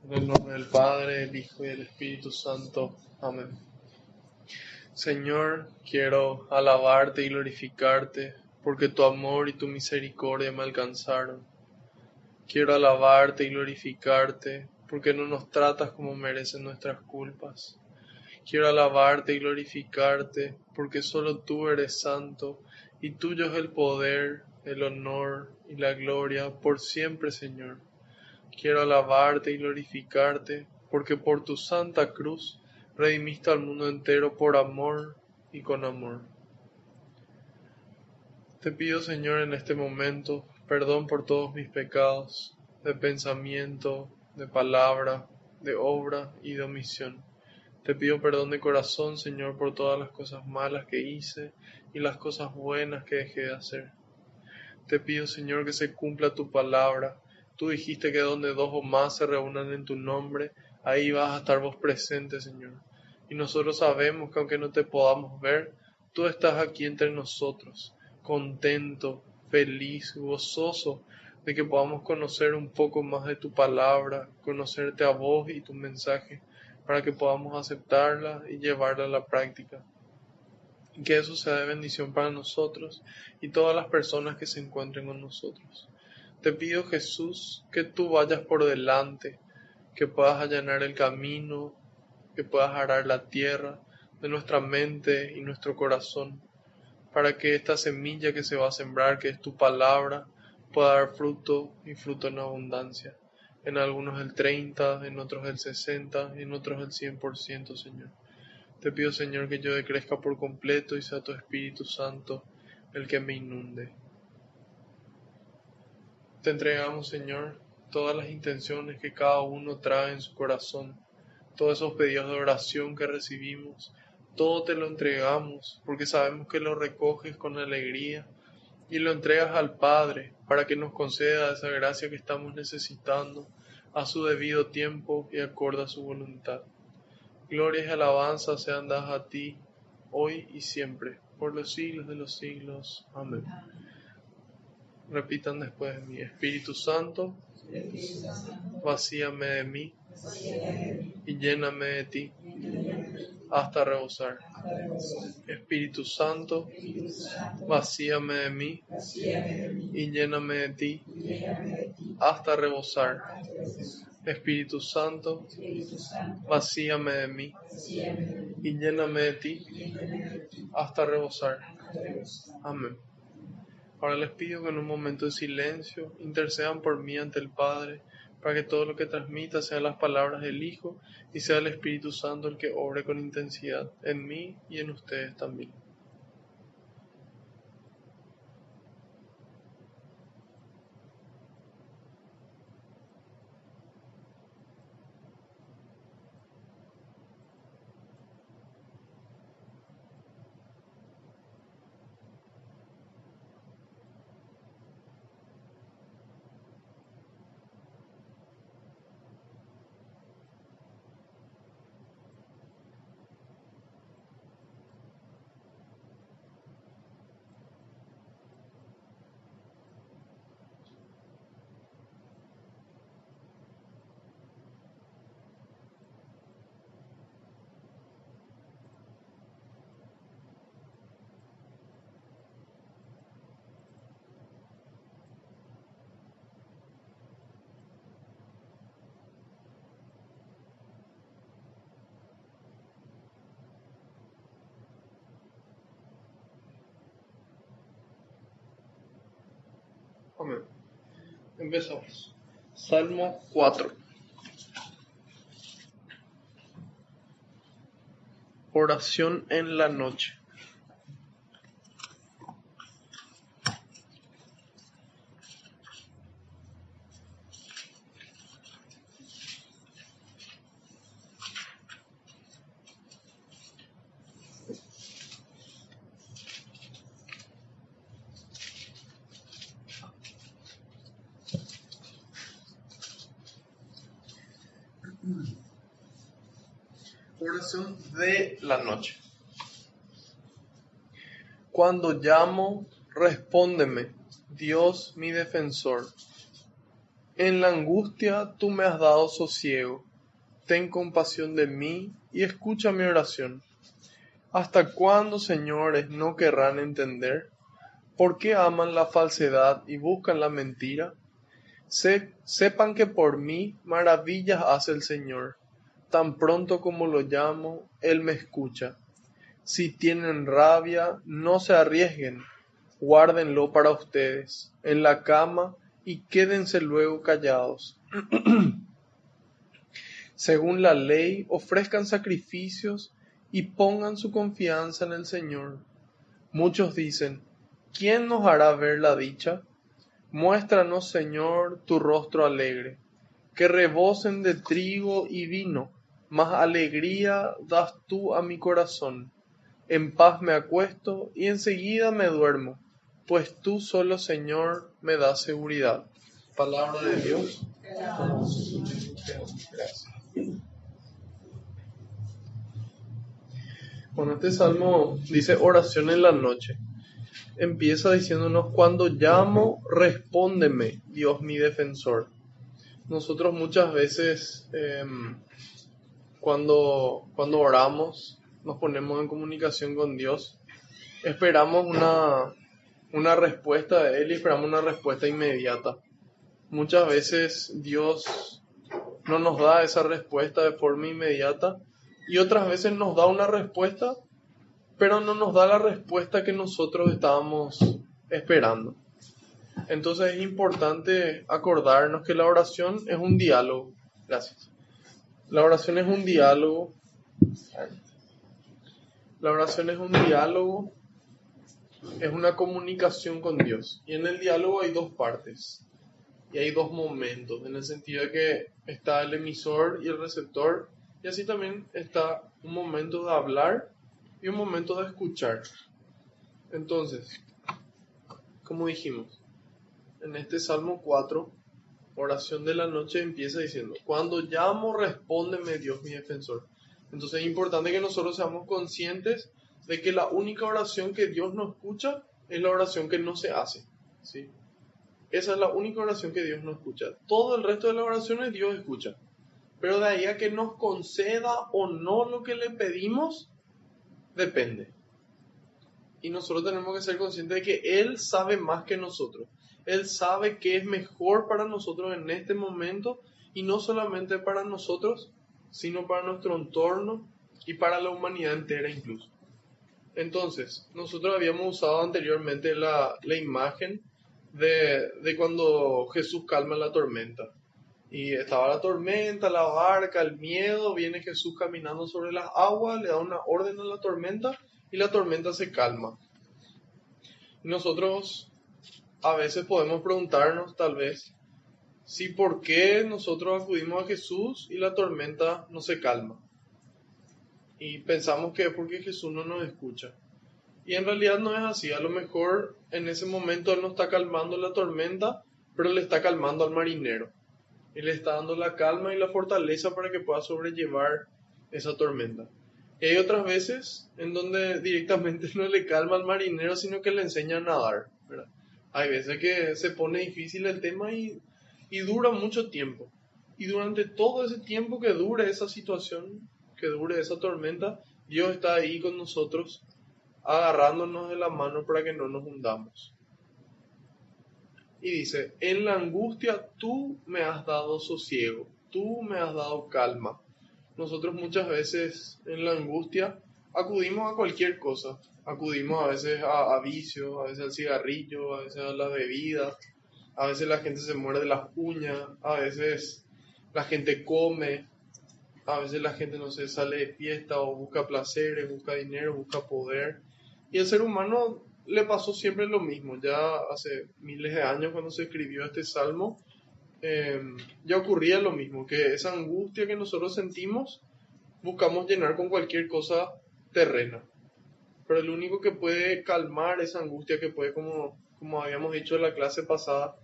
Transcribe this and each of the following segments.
En el nombre del Padre, el Hijo y el Espíritu Santo. Amén. Señor, quiero alabarte y glorificarte, porque tu amor y tu misericordia me alcanzaron. Quiero alabarte y glorificarte, porque no nos tratas como merecen nuestras culpas. Quiero alabarte y glorificarte, porque solo tú eres santo, y tuyo es el poder, el honor y la gloria por siempre, Señor. Quiero alabarte y glorificarte, porque por tu santa cruz redimiste al mundo entero por amor y con amor. Te pido, Señor, en este momento, perdón por todos mis pecados, de pensamiento, de palabra, de obra y de omisión. Te pido perdón de corazón, Señor, por todas las cosas malas que hice y las cosas buenas que dejé de hacer. Te pido, Señor, que se cumpla tu palabra. Tú dijiste que donde dos o más se reúnan en tu nombre, ahí vas a estar vos presente, Señor. Y nosotros sabemos que aunque no te podamos ver, tú estás aquí entre nosotros, contento, feliz, gozoso de que podamos conocer un poco más de tu palabra, conocerte a vos y tu mensaje, para que podamos aceptarla y llevarla a la práctica. Y que eso sea de bendición para nosotros y todas las personas que se encuentren con nosotros. Te pido, Jesús, que tú vayas por delante, que puedas allanar el camino, que puedas arar la tierra de nuestra mente y nuestro corazón, para que esta semilla que se va a sembrar, que es tu palabra, pueda dar fruto y fruto en abundancia. En algunos el 30, en otros el 60 y en otros el 100%, Señor. Te pido, Señor, que yo decrezca por completo y sea tu Espíritu Santo el que me inunde. Te entregamos, Señor, todas las intenciones que cada uno trae en su corazón, todos esos pedidos de oración que recibimos, todo te lo entregamos porque sabemos que lo recoges con alegría y lo entregas al Padre para que nos conceda esa gracia que estamos necesitando a su debido tiempo y acorde a su voluntad. Gloria y alabanza sean dadas a ti, hoy y siempre, por los siglos de los siglos. Amén. Repitan después de mí: Espíritu Santo, vacíame de mí y lléname de ti hasta rebosar. Espíritu Santo, vacíame de mí y lléname de ti hasta rebosar. Espíritu Santo, vacíame de mí y lléname de ti hasta rebosar. Amén. Ahora les pido que en un momento de silencio intercedan por mí ante el Padre, para que todo lo que transmita sean las palabras del Hijo y sea el Espíritu Santo el que obre con intensidad en mí y en ustedes también. Amén. Empezamos. Salmo 4. Oración en la noche. Oración de la noche. Cuando llamo, respóndeme, Dios mi defensor. En la angustia tú me has dado sosiego. Ten compasión de mí y escucha mi oración. ¿Hasta cuándo, señores, no querrán entender? ¿Por qué aman la falsedad y buscan la mentira? Sepan que por mí maravillas hace el Señor. Tan pronto como lo llamo, Él me escucha. Si tienen rabia, no se arriesguen. Guárdenlo para ustedes, en la cama, y quédense luego callados. Según la ley, ofrezcan sacrificios y pongan su confianza en el Señor. Muchos dicen, ¿quién nos hará ver la dicha? Muéstranos, Señor, tu rostro alegre, que rebosen de trigo y vino, más alegría das tú a mi corazón. En paz me acuesto y enseguida me duermo, pues tú solo, Señor, me das seguridad. Palabra de Dios. Gracias. Bueno, este salmo dice oración en la noche. Empieza diciéndonos, cuando llamo, respóndeme, Dios mi defensor. Nosotros muchas veces cuando oramos, nos ponemos en comunicación con Dios, esperamos una respuesta de Él y esperamos una respuesta inmediata. Muchas veces Dios no nos da esa respuesta de forma inmediata y otras veces nos da una respuesta, pero no nos da la respuesta que nosotros estábamos esperando. Entonces es importante acordarnos que la oración es un diálogo. Gracias. La oración es un diálogo. La oración es un diálogo, es una comunicación con Dios. Y en el diálogo hay dos partes. Y hay dos momentos, en el sentido de que está el emisor y el receptor. Y así también está un momento de hablar y un momento de escuchar. Entonces, como dijimos, en este Salmo 4, oración de la noche, empieza diciendo, cuando llamo, respóndeme Dios mi defensor. Entonces es importante que nosotros seamos conscientes de que la única oración que Dios no escucha es la oración que no se hace, ¿sí? Esa es la única oración que Dios no escucha. Todo el resto de las oraciones Dios escucha. Pero de ahí a que nos conceda o no lo que le pedimos, depende. Y nosotros tenemos que ser conscientes de que Él sabe más que nosotros. Él sabe qué es mejor para nosotros en este momento, y no solamente para nosotros, sino para nuestro entorno y para la humanidad entera incluso. Entonces, nosotros habíamos usado anteriormente la imagen de cuando Jesús calma la tormenta. Y estaba la tormenta, la barca, el miedo, viene Jesús caminando sobre las aguas, le da una orden a la tormenta y la tormenta se calma. Y nosotros a veces podemos preguntarnos tal vez si por qué nosotros acudimos a Jesús y la tormenta no se calma. Y pensamos que es porque Jesús no nos escucha. Y en realidad no es así. A lo mejor en ese momento Él no está calmando la tormenta, pero le está calmando al marinero. Y le está dando la calma y la fortaleza para que pueda sobrellevar esa tormenta. Y hay otras veces en donde directamente no le calma al marinero, sino que le enseña a nadar, ¿verdad? Hay veces que se pone difícil el tema y dura mucho tiempo. Y durante todo ese tiempo que dure esa situación, que dure esa tormenta, Dios está ahí con nosotros, agarrándonos de la mano para que no nos hundamos. Y dice, en la angustia tú me has dado sosiego, tú me has dado calma. Nosotros muchas veces en la angustia acudimos a cualquier cosa. Acudimos a veces a vicios, a veces al cigarrillo, a veces a la bebida. A veces la gente se muerde las uñas, a veces la gente come, a veces la gente no se sale de fiesta o busca placeres, busca dinero, busca poder. Y al ser humano le pasó siempre lo mismo. Ya hace miles de años cuando se escribió este salmo, ya ocurría lo mismo, que esa angustia que nosotros sentimos buscamos llenar con cualquier cosa terrena. Pero el único que puede calmar esa angustia, que puede, como habíamos dicho en la clase pasada,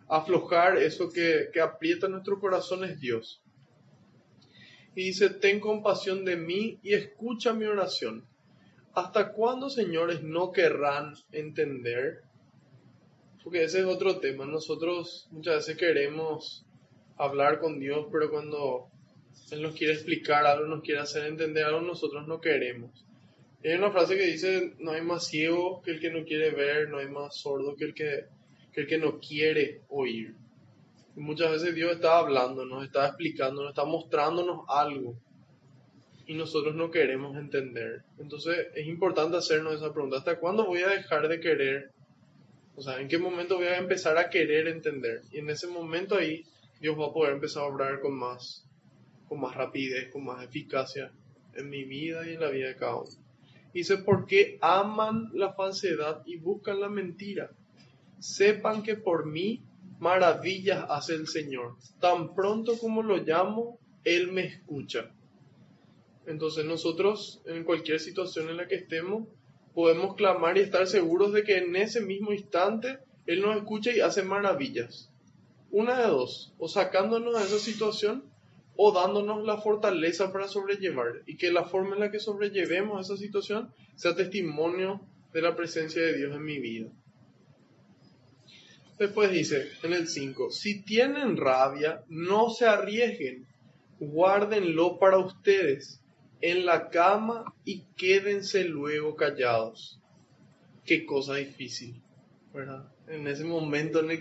aflojar eso que aprieta nuestro corazón, es Dios. Y dice, ten compasión de mí y escucha mi oración. ¿Hasta cuándo, señores, no querrán entender? Porque ese es otro tema. Nosotros muchas veces queremos hablar con Dios, pero cuando Él nos quiere explicar algo, nos quiere hacer entender algo, nosotros no queremos. Hay una frase que dice, no hay más ciego que el que no quiere ver, no hay más sordo que el que no quiere oír. Y muchas veces Dios está hablando, nos está explicando, nos está mostrándonos algo y nosotros no queremos entender. Entonces es importante hacernos esa pregunta, ¿hasta cuándo voy a dejar de querer? O sea, ¿en qué momento voy a empezar a querer entender? Y en ese momento ahí Dios va a poder empezar a obrar con más rapidez, con más eficacia en mi vida y en la vida de cada uno. Dice, porque aman la falsedad y buscan la mentira. Sepan que por mí maravillas hace el Señor. Tan pronto como lo llamo, Él me escucha. Entonces nosotros, en cualquier situación en la que estemos, podemos clamar y estar seguros de que en ese mismo instante Él nos escucha y hace maravillas. Una de dos, o sacándonos de esa situación o dándonos la fortaleza para sobrellevar, y que la forma en la que sobrellevemos esa situación sea testimonio de la presencia de Dios en mi vida. Después dice en el 5, si tienen rabia, no se arriesguen, guárdenlo para ustedes en la cama y quédense luego callados. Qué cosa difícil, ¿verdad? En ese momento en el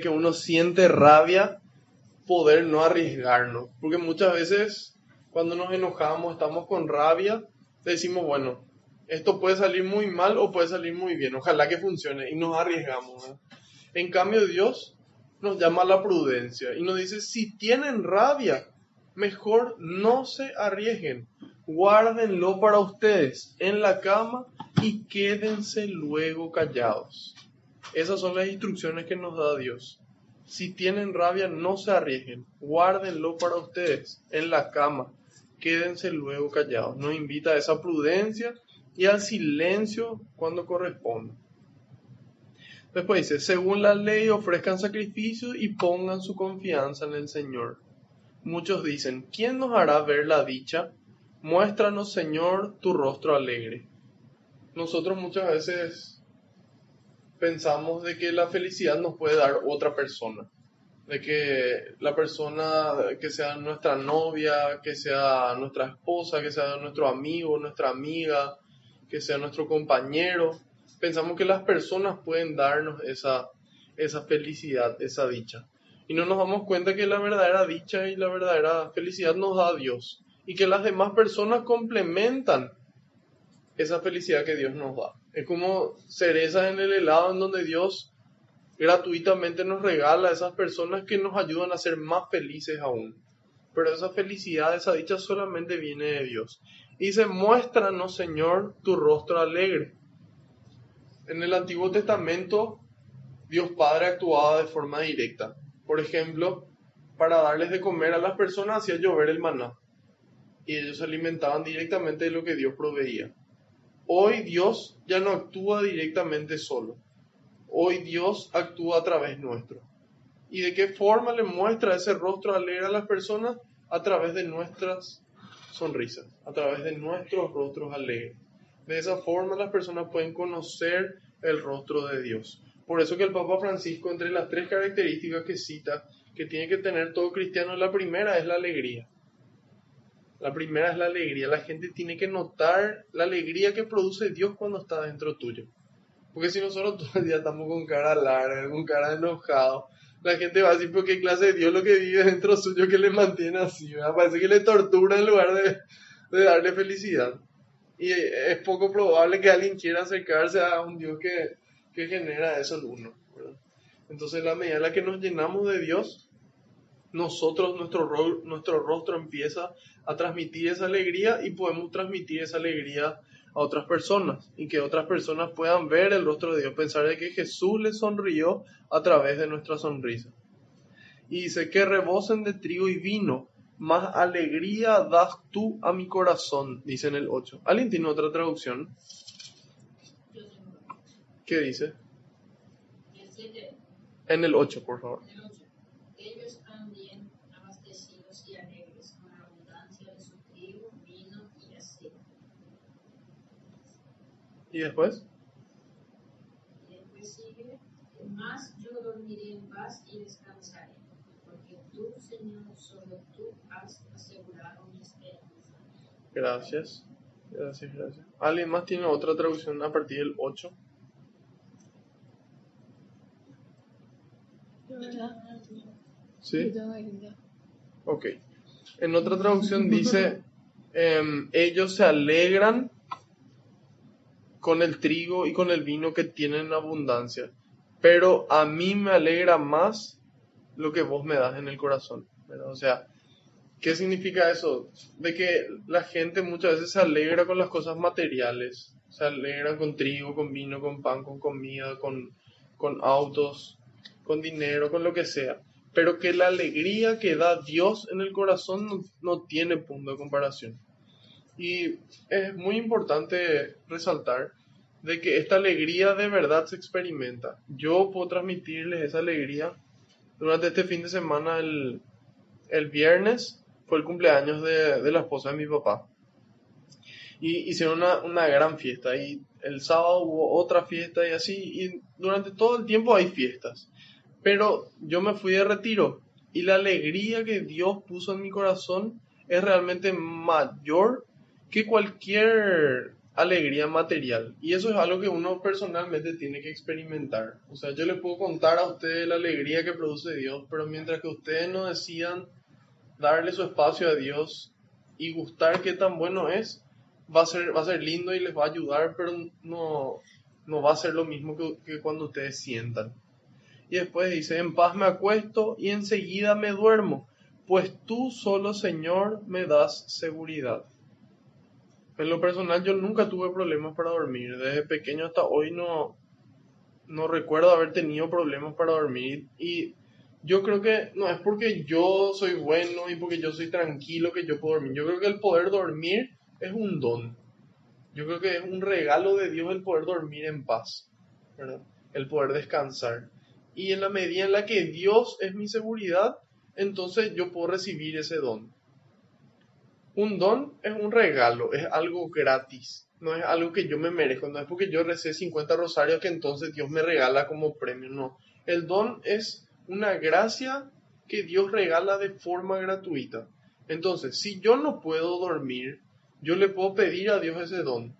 que uno siente rabia, poder no arriesgarnos, porque muchas veces cuando nos enojamos, estamos con rabia, decimos, bueno, esto puede salir muy mal o puede salir muy bien, ojalá que funcione, y nos arriesgamos, ¿verdad? En cambio Dios nos llama a la prudencia y nos dice, si tienen rabia, mejor no se arriesguen, guárdenlo para ustedes en la cama y quédense luego callados. Esas son las instrucciones que nos da Dios. Si tienen rabia, no se arriesguen, guárdenlo para ustedes en la cama, quédense luego callados. Nos invita a esa prudencia y al silencio cuando corresponde. Después dice, según la ley ofrezcan sacrificios y pongan su confianza en el Señor. Muchos dicen, ¿quién nos hará ver la dicha? Muéstranos, Señor, tu rostro alegre. Nosotros muchas veces pensamos de que la felicidad nos puede dar otra persona. De que la persona que sea nuestra novia, que sea nuestra esposa, que sea nuestro amigo, nuestra amiga, que sea nuestro compañero. Pensamos que las personas pueden darnos esa felicidad, esa dicha. Y no nos damos cuenta que la verdadera dicha y la verdadera felicidad nos da Dios. Y que las demás personas complementan esa felicidad que Dios nos da. Es como cerezas en el helado en donde Dios gratuitamente nos regala a esas personas que nos ayudan a ser más felices aún. Pero esa felicidad, esa dicha solamente viene de Dios. Y dice, muéstranos, Señor, tu rostro alegre. En el Antiguo Testamento, Dios Padre actuaba de forma directa. Por ejemplo, para darles de comer a las personas hacía llover el maná. Y ellos se alimentaban directamente de lo que Dios proveía. Hoy Dios ya no actúa directamente solo. Hoy Dios actúa a través nuestro. ¿Y de qué forma le muestra ese rostro alegre a las personas? A través de nuestras sonrisas, a través de nuestros rostros alegres. De esa forma las personas pueden conocer el rostro de Dios. Por eso que el Papa Francisco, entre las 3 características que cita, que tiene que tener todo cristiano, la primera es la alegría. La primera es la alegría. La gente tiene que notar la alegría que produce Dios cuando está dentro tuyo. Porque si nosotros todo el día estamos con cara larga, con cara enojado, la gente va a decir, ¿pero qué clase de Dios lo que vive dentro suyo que le mantiene así? ¿Verdad? Parece que le tortura en lugar de darle felicidad. Y es poco probable que alguien quiera acercarse a un Dios que genera eso en uno, ¿verdad? Entonces, la medida en la que nos llenamos de Dios, nosotros, nuestro rostro empieza a transmitir esa alegría y podemos transmitir esa alegría a otras personas y que otras personas puedan ver el rostro de Dios, pensar de que Jesús les sonrió a través de nuestra sonrisa. Y dice que rebosen de trigo y vino, más alegría das tú a mi corazón, dice en el 8. ¿Alguien tiene otra traducción? ¿Qué dice? En el 8, por favor. Ellos también abastecidos y alegres con la abundancia de su trigo, vino y aceite. ¿Y después? Y después sigue, más yo dormiré en paz y descansaré, porque tú, Señor, solo tú has asegurado mi esperanza. Gracias. Gracias, gracias. ¿Alguien más tiene otra traducción a partir del 8? ¿Sí? Ok. En otra traducción dice, ellos se alegran con el trigo y con el vino que tienen en abundancia, pero a mí me alegra más lo que vos me das en el corazón, ¿verdad? O sea, ¿qué significa eso? De que la gente muchas veces se alegra con las cosas materiales, se alegra con trigo, con vino, con pan, con comida, con autos, con dinero, con lo que sea, pero que la alegría que da Dios en el corazón no tiene punto de comparación. Y es muy importante resaltar de que esta alegría de verdad se experimenta. Yo puedo transmitirles esa alegría. Durante este fin de semana, el viernes, fue el cumpleaños de la esposa de mi papá. Y hicieron una gran fiesta. Y el sábado hubo otra fiesta y así. Y durante todo el tiempo hay fiestas. Pero yo me fui de retiro. Y la alegría que Dios puso en mi corazón es realmente mayor que cualquier alegría material. Y eso es algo que uno personalmente tiene que experimentar. O sea, yo le puedo contar a ustedes la alegría que produce Dios, pero mientras que ustedes no decidan darle su espacio a Dios y gustar qué tan bueno es, va a ser lindo y les va a ayudar, pero no va a ser lo mismo que cuando ustedes sientan. Y después dice, en paz me acuesto y enseguida me duermo, pues tú solo, Señor, me das seguridad. En lo personal yo nunca tuve problemas para dormir. Desde pequeño hasta hoy no recuerdo haber tenido problemas para dormir. Y yo creo que no es porque yo soy bueno y porque yo soy tranquilo que yo puedo dormir. Yo creo que el poder dormir es un don. Yo creo que es un regalo de Dios el poder dormir en paz, ¿verdad? El poder descansar. Y en la medida en la que Dios es mi seguridad, entonces yo puedo recibir ese don. Un don es un regalo, es algo gratis, no es algo que yo me merezco, no es porque yo recé 50 rosarios que entonces Dios me regala como premio, no. El don es una gracia que Dios regala de forma gratuita. Entonces, si yo no puedo dormir, yo le puedo pedir a Dios ese don.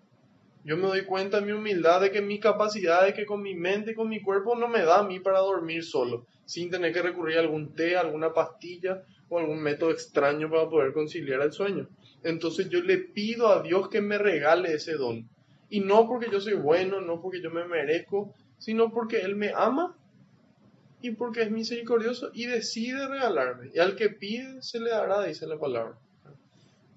Yo me doy cuenta en mi humildad de que mi capacidad, de que con mi mente y con mi cuerpo no me da a mí para dormir solo, sin tener que recurrir a algún té, alguna pastilla o algún método extraño para poder conciliar el sueño. Entonces yo le pido a Dios que me regale ese don. Y no porque yo soy bueno, no porque yo me merezco, sino porque Él me ama y porque es misericordioso y decide regalarme. Y al que pide se le dará, dice la palabra.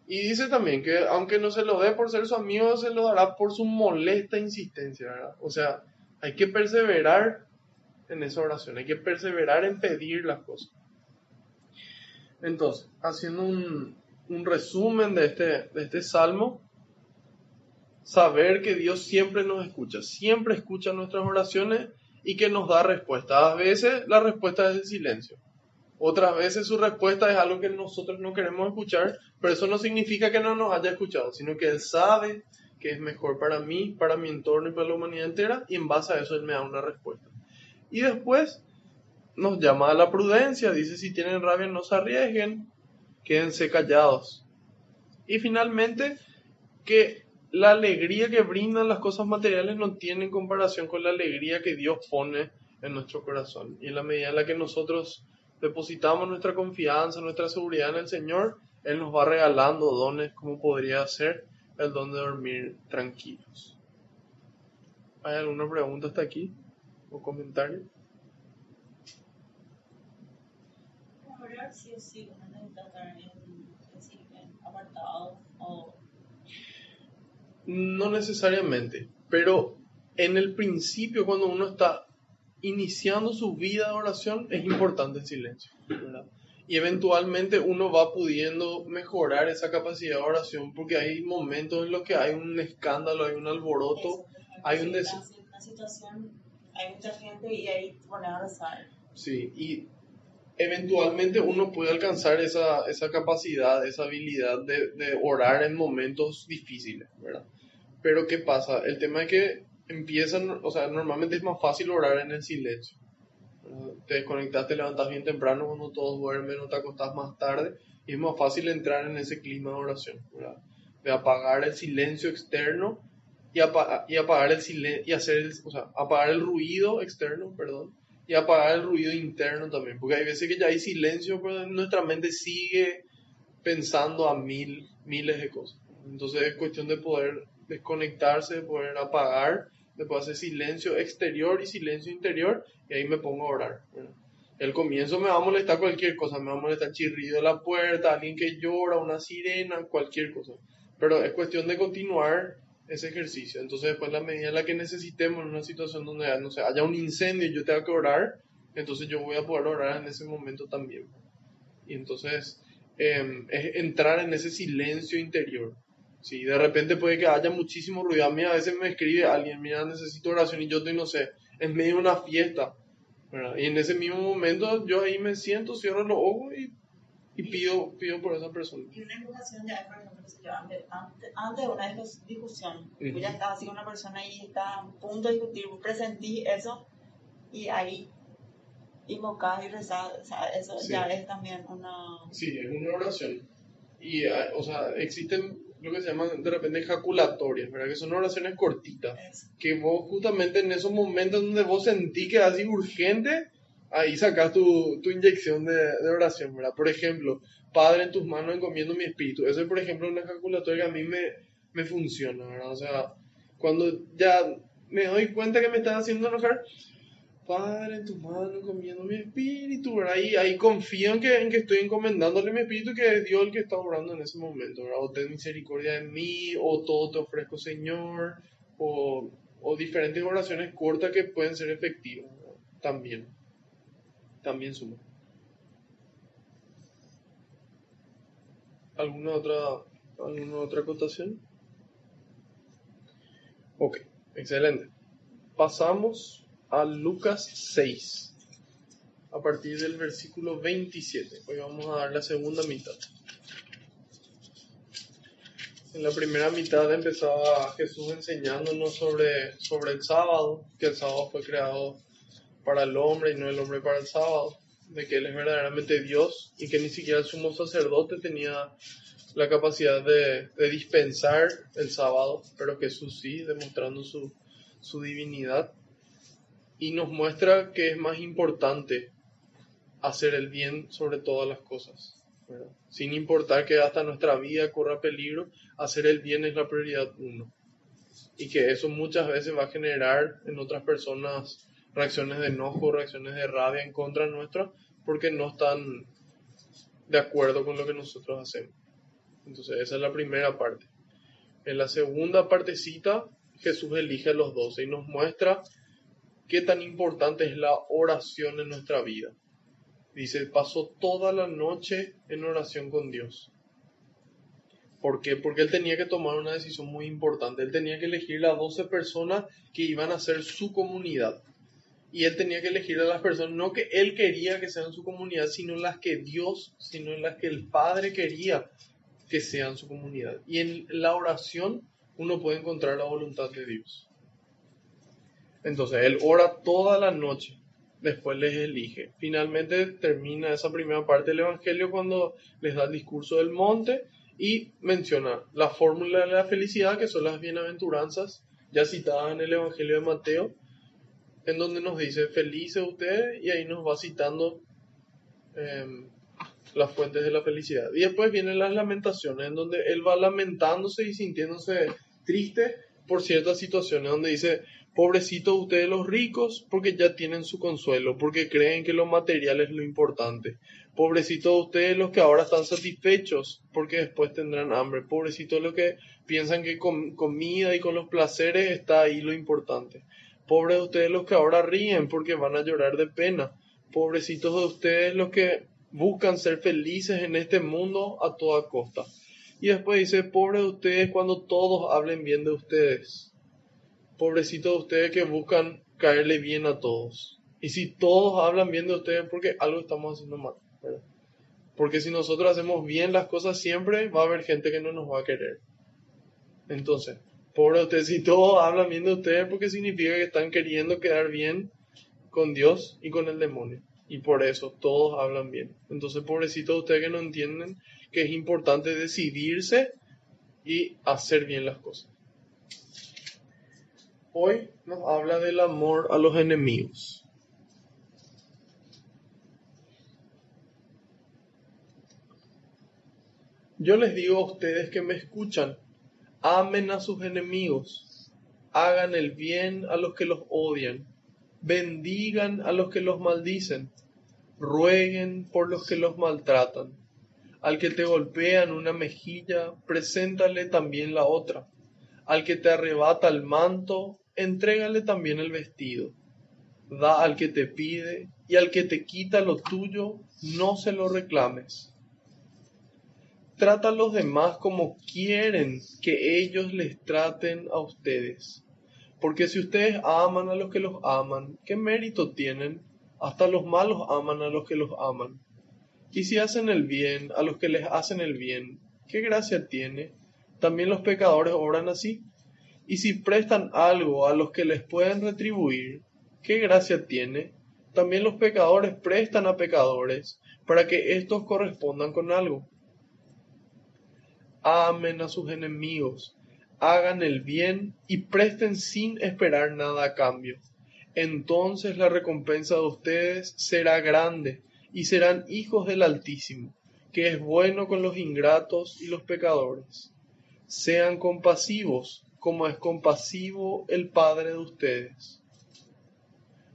Y dice también que aunque no se lo dé por ser su amigo, se lo dará por su molesta insistencia, ¿verdad? O sea, hay que perseverar en esa oración, hay que perseverar en pedir las cosas. Entonces, haciendo un resumen de este salmo, saber que Dios siempre nos escucha, siempre escucha nuestras oraciones y que nos da respuesta. A veces la respuesta es el silencio. Otras veces su respuesta es algo que nosotros no queremos escuchar, pero eso no significa que no nos haya escuchado, sino que Él sabe que es mejor para mí, para mi entorno y para la humanidad entera, y en base a eso Él me da una respuesta. Y después nos llama a la prudencia, dice, si tienen rabia no se arriesguen, quédense callados. Y finalmente, que la alegría que brindan las cosas materiales no tiene comparación con la alegría que Dios pone en nuestro corazón. Y en la medida en la que nosotros depositamos nuestra confianza, nuestra seguridad en el Señor, Él nos va regalando dones como podría ser el don de dormir tranquilos. ¿Hay alguna pregunta hasta aquí? ¿O comentario? Orar sí o sí, uno necesita estar en apartado o... No necesariamente, pero en el principio, cuando uno está iniciando su vida de oración, es importante el silencio, ¿verdad? Y eventualmente uno va pudiendo mejorar esa capacidad de oración porque hay momentos en los que hay un escándalo, hay un alboroto, hay un una situación, hay mucha gente y ahí te pones a rezar. Sí, y eventualmente uno puede alcanzar esa capacidad, esa habilidad de orar en momentos difíciles, ¿verdad? Pero ¿qué pasa? El tema es que empiezan, o sea, normalmente es más fácil orar en el silencio. Te desconectas, te levantas bien temprano cuando todos duermen, no te acostás más tarde y es más fácil entrar en ese clima de oración, ¿verdad? De apagar el silencio externo y apagar el silencio y apagar el ruido externo, perdón, y apagar el ruido interno también, porque hay veces que ya hay silencio, pero nuestra mente sigue pensando a miles de cosas. Entonces es cuestión de poder desconectarse, de poder apagar, de poder hacer silencio exterior y silencio interior, y ahí me pongo a orar, ¿verdad? El comienzo me va a molestar cualquier cosa, me va a molestar chirrido de la puerta, alguien que llora, una sirena, cualquier cosa. Pero es cuestión de continuar ese ejercicio. Entonces después, la medida en la que necesitemos en una situación donde no sé, haya un incendio y yo tenga que orar, entonces yo voy a poder orar en ese momento también. Y entonces es entrar en ese silencio interior. Sí, de repente puede que haya muchísimo ruido. A mí a veces me escribe alguien, mira, necesito oración y yo estoy, no sé, en medio de una fiesta, ¿verdad? Y en ese mismo momento yo ahí me siento, cierro los ojos y pido por esa persona. Y una invocación ya, por ejemplo, que yo, antes de una discusión, tú ya estabas así con una persona y está a punto de discutir, vos presentís eso y ahí invocás y rezás, o sea, eso Sí. ya es también una... Sí, es una oración. Y, o sea, existen lo que se llaman de repente ejaculatorias, ¿verdad? Que son oraciones cortitas. Eso. Que vos justamente en esos momentos donde vos sentís que es así urgente, ahí sacás tu inyección de oración, ¿verdad? Por ejemplo, Padre, en tus manos encomiendo mi espíritu. Eso es, por ejemplo, una ejaculatoria que a mí me funciona, ¿verdad? O sea, cuando ya me doy cuenta que me están haciendo enojar, Padre, en tus manos encomiendo mi espíritu, ¿verdad? Ahí confío en que estoy encomendándole mi espíritu, que es Dios el que está obrando en ese momento, ¿verdad? O ten misericordia de mí, o todo te ofrezco, Señor, o diferentes oraciones cortas que pueden ser efectivas, ¿verdad? También suma. ¿Alguna otra acotación? Ok, excelente. Pasamos a Lucas 6, a partir del versículo 27. Hoy vamos a dar la segunda mitad. En la primera mitad empezaba Jesús enseñándonos sobre el sábado, que el sábado fue creado para el hombre y no el hombre para el sábado, de que Él es verdaderamente Dios y que ni siquiera el sumo sacerdote tenía la capacidad de dispensar el sábado, pero Jesús sí, demostrando su divinidad, y nos muestra que es más importante hacer el bien sobre todas las cosas, ¿verdad? Sin importar que hasta nuestra vida corra peligro, hacer el bien es la prioridad uno. Y que eso muchas veces va a generar en otras personas reacciones de enojo, reacciones de rabia en contra nuestra, porque no están de acuerdo con lo que nosotros hacemos. Entonces esa es la primera parte. En la segunda partecita, Jesús elige a los 12 y nos muestra qué tan importante es la oración en nuestra vida. Dice, pasó toda la noche en oración con Dios. ¿Por qué? Porque él tenía que tomar una decisión muy importante. Él tenía que elegir a 12 personas que iban a ser su comunidad. Y él tenía que elegir a las personas, no que él quería que sean su comunidad, sino las que el Padre quería que sean su comunidad. Y en la oración uno puede encontrar la voluntad de Dios. Entonces, él ora toda la noche, después les elige. Finalmente termina esa primera parte del Evangelio cuando les da el discurso del monte y menciona la fórmula de la felicidad, que son las bienaventuranzas, ya citadas en el Evangelio de Mateo, en donde nos dice, felices ustedes, y ahí nos va citando las fuentes de la felicidad. Y después vienen las lamentaciones, en donde él va lamentándose y sintiéndose triste por ciertas situaciones, donde dice, pobrecitos ustedes los ricos, porque ya tienen su consuelo, porque creen que lo material es lo importante. Pobrecitos ustedes los que ahora están satisfechos, porque después tendrán hambre. Pobrecitos los que piensan que con comida y con los placeres está ahí lo importante. Pobres de ustedes los que ahora ríen, porque van a llorar de pena. Pobrecitos de ustedes los que buscan ser felices en este mundo a toda costa. Y después dice, pobres de ustedes cuando todos hablen bien de ustedes. Pobrecitos de ustedes que buscan caerle bien a todos. Y si todos hablan bien de ustedes, porque algo estamos haciendo mal, ¿verdad? Porque si nosotros hacemos bien las cosas siempre, va a haber gente que no nos va a querer. Entonces, pobre de ustedes, si todos hablan bien de ustedes, porque significa que están queriendo quedar bien con Dios y con el demonio. Y por eso todos hablan bien. Entonces, pobrecitos ustedes que no entienden que es importante decidirse y hacer bien las cosas. Hoy nos habla del amor a los enemigos. Yo les digo a ustedes que me escuchan, amen a sus enemigos, hagan el bien a los que los odian, bendigan a los que los maldicen, rueguen por los que los maltratan. Al que te golpea en una mejilla, preséntale también la otra. Al que te arrebata el manto, entrégale también el vestido. Da al que te pide, y al que te quita lo tuyo, no se lo reclames. Trata a los demás como quieren que ellos les traten a ustedes. Porque si ustedes aman a los que los aman, ¿qué mérito tienen? Hasta los malos aman a los que los aman. Y si hacen el bien a los que les hacen el bien, ¿qué gracia tiene? También los pecadores obran así. Y si prestan algo a los que les pueden retribuir, ¿qué gracia tiene? También los pecadores prestan a pecadores, para que éstos correspondan con algo. Amen a sus enemigos, hagan el bien y presten sin esperar nada a cambio. Entonces la recompensa de ustedes será grande y serán hijos del Altísimo, que es bueno con los ingratos y los pecadores. Sean compasivos, como es compasivo el Padre de ustedes.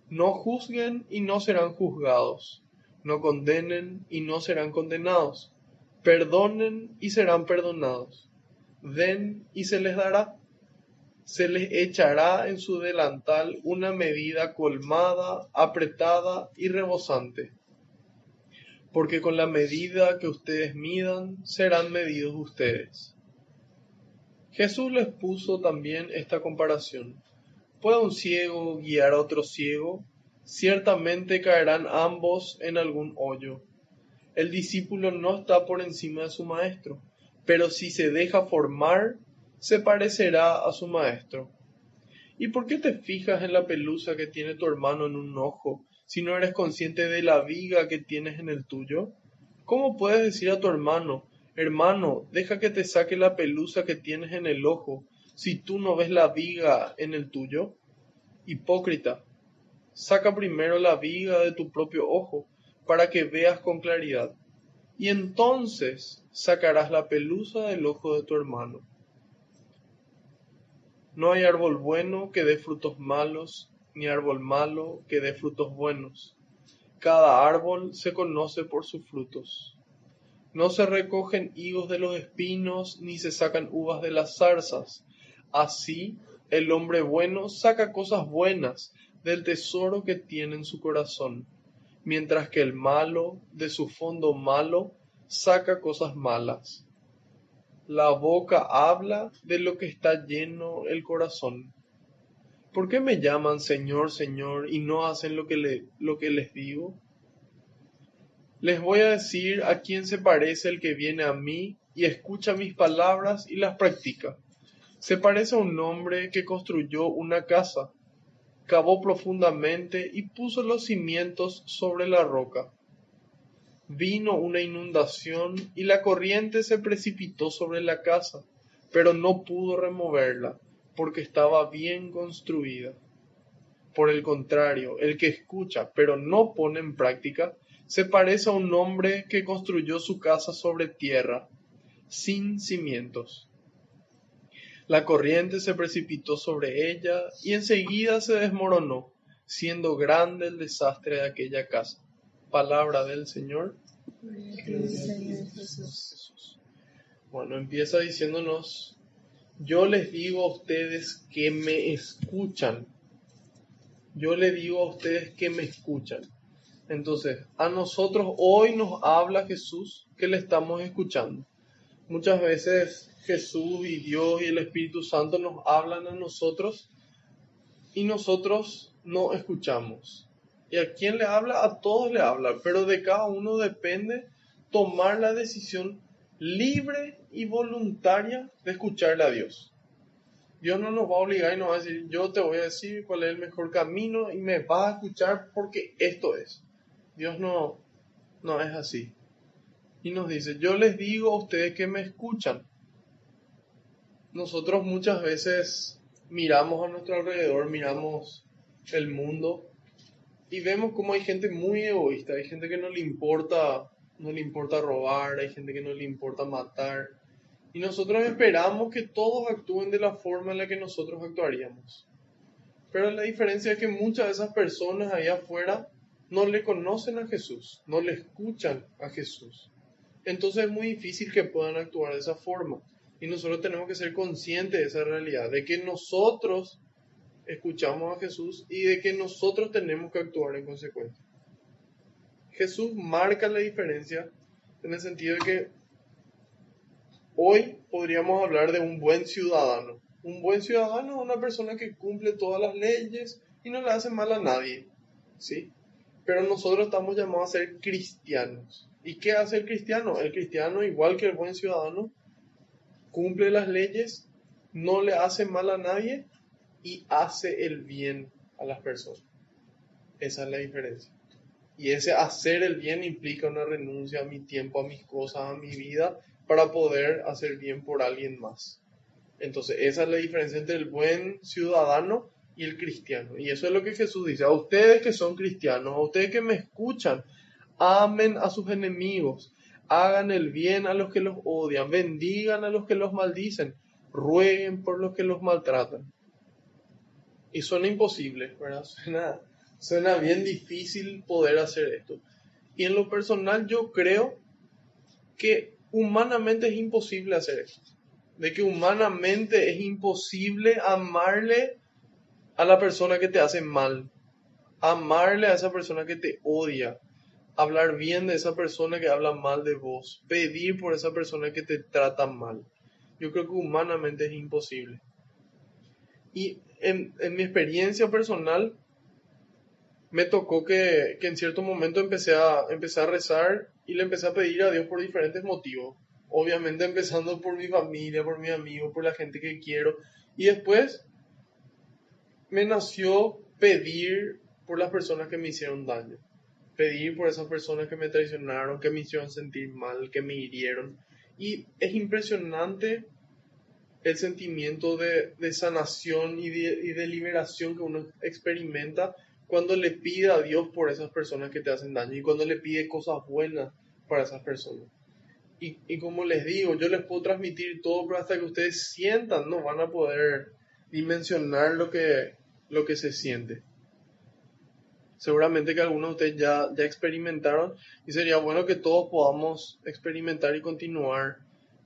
No juzguen y no serán juzgados, no condenen y no serán condenados. Perdonen y serán perdonados. Den y se les dará. Se les echará en su delantal una medida colmada, apretada y rebosante. Porque con la medida que ustedes midan, serán medidos ustedes. Jesús les puso también esta comparación. ¿Puede un ciego guiar a otro ciego? Ciertamente caerán ambos en algún hoyo. El discípulo no está por encima de su maestro, pero si se deja formar, se parecerá a su maestro. ¿Y por qué te fijas en la pelusa que tiene tu hermano en un ojo, si no eres consciente de la viga que tienes en el tuyo? ¿Cómo puedes decir a tu hermano, hermano, deja que te saque la pelusa que tienes en el ojo, si tú no ves la viga en el tuyo? Hipócrita, saca primero la viga de tu propio ojo, para que veas con claridad, y entonces sacarás la pelusa del ojo de tu hermano. No hay árbol bueno que dé frutos malos, ni árbol malo que dé frutos buenos. Cada árbol se conoce por sus frutos. No se recogen higos de los espinos, ni se sacan uvas de las zarzas. Así, el hombre bueno saca cosas buenas del tesoro que tiene en su corazón, mientras que el malo, de su fondo malo, saca cosas malas. La boca habla de lo que está lleno el corazón. ¿Por qué me llaman Señor, Señor, y no hacen lo que les digo? Les voy a decir a quién se parece el que viene a mí y escucha mis palabras y las practica. Se parece a un hombre que construyó una casa, cavó profundamente y puso los cimientos sobre la roca. Vino una inundación y la corriente se precipitó sobre la casa, pero no pudo removerla, porque estaba bien construida. Por el contrario, el que escucha, pero no pone en práctica, se parece a un hombre que construyó su casa sobre tierra, sin cimientos. La corriente se precipitó sobre ella y enseguida se desmoronó, siendo grande el desastre de aquella casa. Palabra del Señor. Jesús. Bueno, empieza diciéndonos, yo les digo a ustedes que me escuchan. Yo les digo a ustedes que me escuchan. Entonces, a nosotros hoy nos habla Jesús que le estamos escuchando. Muchas veces Jesús y Dios y el Espíritu Santo nos hablan a nosotros y nosotros no escuchamos. ¿Y a quién le habla? A todos le habla, pero de cada uno depende tomar la decisión libre y voluntaria de escucharle a Dios. Dios no nos va a obligar y nos va a decir, yo te voy a decir cuál es el mejor camino y me vas a escuchar porque esto es. Dios no es así. Y nos dice, yo les digo a ustedes que me escuchan. Nosotros muchas veces miramos a nuestro alrededor, miramos el mundo y vemos como hay gente muy egoísta, hay gente que no le importa robar, hay gente que no le importa matar. Y nosotros esperamos que todos actúen de la forma en la que nosotros actuaríamos. Pero la diferencia es que muchas de esas personas ahí afuera no le conocen a Jesús, no le escuchan a Jesús. Entonces es muy difícil que puedan actuar de esa forma. Y nosotros tenemos que ser conscientes de esa realidad, de que nosotros escuchamos a Jesús y de que nosotros tenemos que actuar en consecuencia. Jesús marca la diferencia en el sentido de que hoy podríamos hablar de un buen ciudadano. Un buen ciudadano es una persona que cumple todas las leyes y no le hace mal a nadie, ¿sí? Pero nosotros estamos llamados a ser cristianos. ¿Y qué hace el cristiano? El cristiano, igual que el buen ciudadano, cumple las leyes, no le hace mal a nadie y hace el bien a las personas. Esa es la diferencia. Y ese hacer el bien implica una renuncia a mi tiempo, a mis cosas, a mi vida, para poder hacer bien por alguien más. Entonces, esa es la diferencia entre el buen ciudadano y el cristiano. Y eso es lo que Jesús dice. A ustedes que son cristianos, a ustedes que me escuchan, amen a sus enemigos, hagan el bien a los que los odian, bendigan a los que los maldicen, rueguen por los que los maltratan. Y suena imposible, ¿verdad? Suena bien difícil poder hacer esto. Y en lo personal yo creo que humanamente es imposible hacer esto. De que humanamente es imposible amarle a la persona que te hace mal, amarle a esa persona que te odia, hablar bien de esa persona que habla mal de vos, pedir por esa persona que te trata mal. Yo creo que humanamente es imposible. Y en mi experiencia personal, me tocó que en cierto momento empecé a rezar y le empecé a pedir a Dios por diferentes motivos. Obviamente empezando por mi familia, por mis amigos, por la gente que quiero. Y después me nació pedir por las personas que me hicieron daño. Pedir por esas personas que me traicionaron, que me hicieron sentir mal, que me hirieron. Y es impresionante el sentimiento de sanación y de liberación que uno experimenta cuando le pide a Dios por esas personas que te hacen daño y cuando le pide cosas buenas para esas personas. Y como les digo, yo les puedo transmitir todo, pero hasta que ustedes sientan, no van a poder dimensionar lo que se siente. Seguramente que algunos de ustedes ya experimentaron y sería bueno que todos podamos experimentar y continuar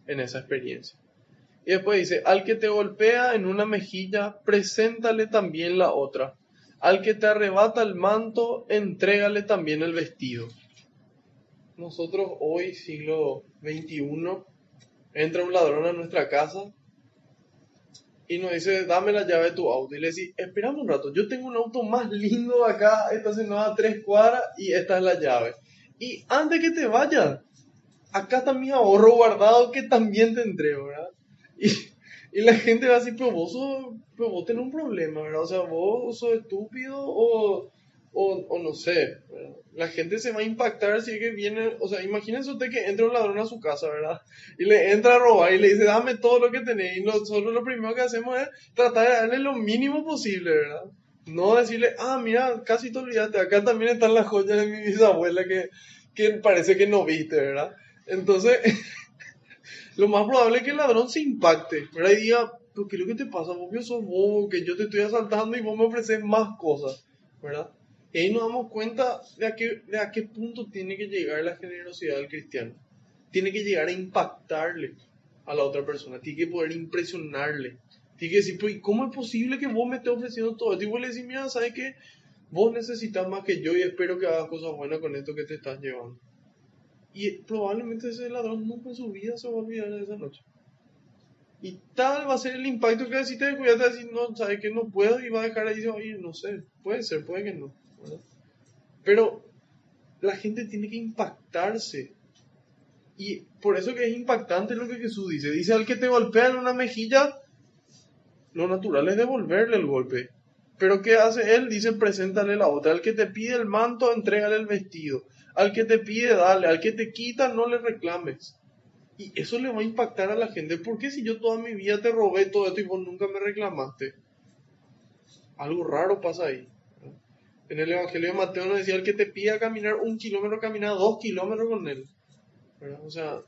en esa experiencia. Y después dice, al que te golpea en una mejilla, preséntale también la otra. Al que te arrebata el manto, entrégale también el vestido. Nosotros hoy, siglo XXI, entra un ladrón a nuestra casa y nos dice, dame la llave de tu auto. Y le dice, espérame un rato, yo tengo un auto más lindo acá, estacionado a 3 cuadras y esta es la llave. Y antes que te vayas, acá está mi ahorro guardado que también te entrego, ¿verdad? Y la gente va a decir, pero vos tenés un problema, ¿verdad? O sea, vos sos estúpido o no sé, ¿verdad? La gente se va a impactar si es que viene, o sea, imagínense usted que entra un ladrón a su casa, ¿verdad? Y le entra a robar y le dice, dame todo lo que tenés. Y nosotros lo primero que hacemos es tratar de darle lo mínimo posible, ¿verdad? No decirle, mira, casi te olvidaste, acá también están las joyas de mi bisabuela que parece que no viste, ¿verdad? Entonces... lo más probable es que el ladrón se impacte, ¿verdad? Y diga, ¿pero qué es lo que te pasa? Vos sos bobo, que yo te estoy asaltando y vos me ofreces más cosas, ¿verdad? Y ahí nos damos cuenta de a qué punto tiene que llegar la generosidad del cristiano. Tiene que llegar a impactarle a la otra persona, tiene que poder impresionarle. Tiene que decir, pero ¿cómo es posible que vos me estés ofreciendo todo esto? Y vos le decís, mira, ¿sabes qué? Vos necesitas más que yo y espero que hagas cosas buenas con esto que te estás llevando. Y probablemente ese ladrón nunca en su vida se va a olvidar de esa noche. Y tal va a ser el impacto que si te descuidas, te va a decir, no, sabes que no puedo, y va a dejar ahí y dice, oye, no sé, puede ser, puede que no, ¿verdad? Pero la gente tiene que impactarse. Y por eso que es impactante lo que Jesús dice. Dice, al que te golpea en una mejilla, lo natural es devolverle el golpe. Pero ¿qué hace él? Dice, preséntale la otra. Al que te pide el manto, entrégale el vestido. Al que te pide, dale. Al que te quita, no le reclames. Y eso le va a impactar a la gente. ¿Por qué si yo toda mi vida te robé todo esto y vos nunca me reclamaste? Algo raro pasa ahí. En el Evangelio de Mateo nos decía, el que te pida caminar 1 kilómetro, camina 2 kilómetros con él. ¿Verdad? O sea,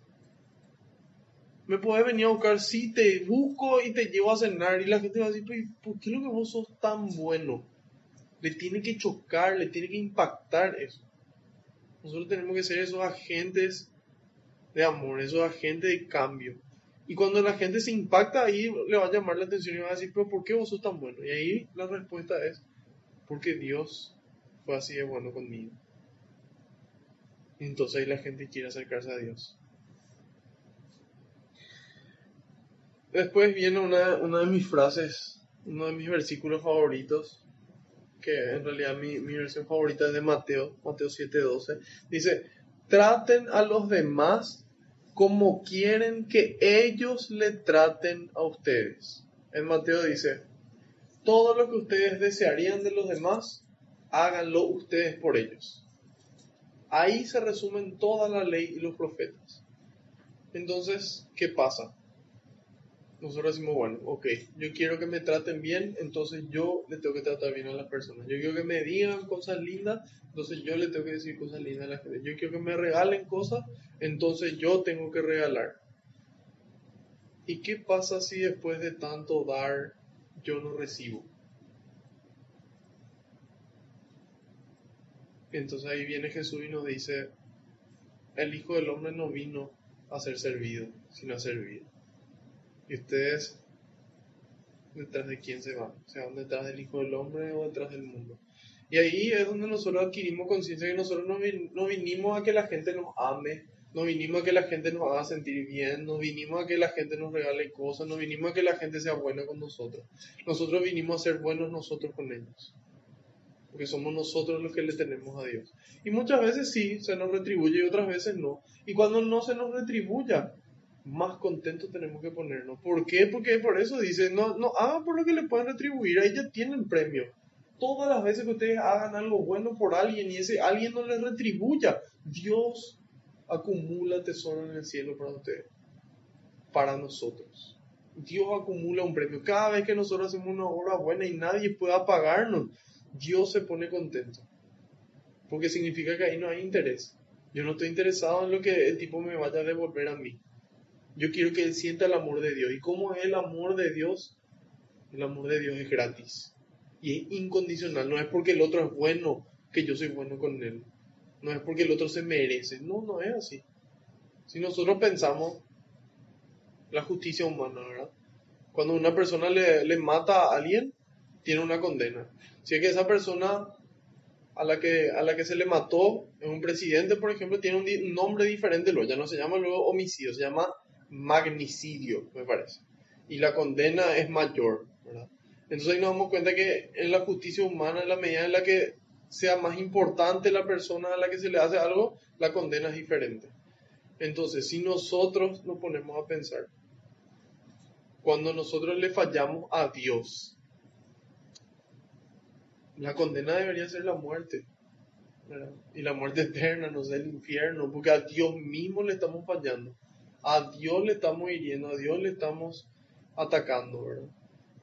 me podés venir a buscar, sí, te busco y te llevo a cenar. Y la gente va a decir, ¿por qué lo que vos sos tan bueno? Le tiene que chocar, le tiene que impactar eso. Nosotros tenemos que ser esos agentes de amor, esos agentes de cambio. Y cuando la gente se impacta, ahí le va a llamar la atención y va a decir, pero ¿por qué vos sos tan bueno? Y ahí la respuesta es, porque Dios fue así de bueno conmigo. Y entonces ahí la gente quiere acercarse a Dios. Después viene una de mis frases, uno de mis versículos favoritos, que en realidad mi versión favorita es de Mateo 7:12. Dice, traten a los demás como quieren que ellos le traten a ustedes. En Mateo dice, todo lo que ustedes desearían de los demás, háganlo ustedes por ellos. Ahí se resumen toda la ley y los profetas. Entonces, ¿qué pasa? Nosotros decimos, bueno, ok, yo quiero que me traten bien, entonces yo le tengo que tratar bien a las personas. Yo quiero que me digan cosas lindas, entonces yo le tengo que decir cosas lindas a la gente. Yo quiero que me regalen cosas, entonces yo tengo que regalar. ¿Y qué pasa si después de tanto dar, yo no recibo? Entonces ahí viene Jesús y nos dice, el Hijo del Hombre no vino a ser servido, sino a servir. ¿Y ustedes detrás de quién se van? ¿Se van detrás del Hijo del Hombre o detrás del mundo? Y ahí es donde nosotros adquirimos conciencia que nosotros no vinimos a que la gente nos ame, no vinimos a que la gente nos haga sentir bien, no vinimos a que la gente nos regale cosas, no vinimos a que la gente sea buena con nosotros. Nosotros vinimos a ser buenos nosotros con ellos. Porque somos nosotros los que le tenemos a Dios. Y muchas veces sí, se nos retribuye y otras veces no. Y cuando no se nos retribuya, más contentos tenemos que ponernos. ¿Por qué? Porque por eso dice, no hagan por lo que le pueden retribuir, ahí ya tienen premio. Todas las veces que ustedes hagan algo bueno por alguien y ese alguien no les retribuya, Dios acumula tesoro en el cielo para ustedes, para nosotros. Dios acumula un premio. Cada vez que nosotros hacemos una obra buena y nadie pueda pagarnos, Dios se pone contento. Porque significa que ahí no hay interés. Yo no estoy interesado en lo que el tipo me vaya a devolver a mí. Yo quiero que él sienta el amor de Dios. ¿Y cómo es el amor de Dios? El amor de Dios es gratis. Y es incondicional. No es porque el otro es bueno que yo soy bueno con él. No es porque el otro se merece. No es así. Si nosotros pensamos la justicia humana, ¿verdad? Cuando una persona le mata a alguien, tiene una condena. Si es que esa persona a la que se le mató es un presidente, por ejemplo, tiene un nombre diferente, ya no se llama luego homicidio, se llama magnicidio, me parece. Y la condena es mayor, ¿verdad? Entonces ahí nos damos cuenta que en la justicia humana, en la medida en la que sea más importante la persona a la que se le hace algo, la condena es diferente. Entonces, si nosotros nos ponemos a pensar, cuando nosotros le fallamos a Dios, la condena debería ser la muerte, ¿verdad? Y la muerte eterna, no sé, el infierno, porque a Dios mismo le estamos fallando, a Dios le estamos hiriendo, a Dios le estamos atacando, ¿verdad?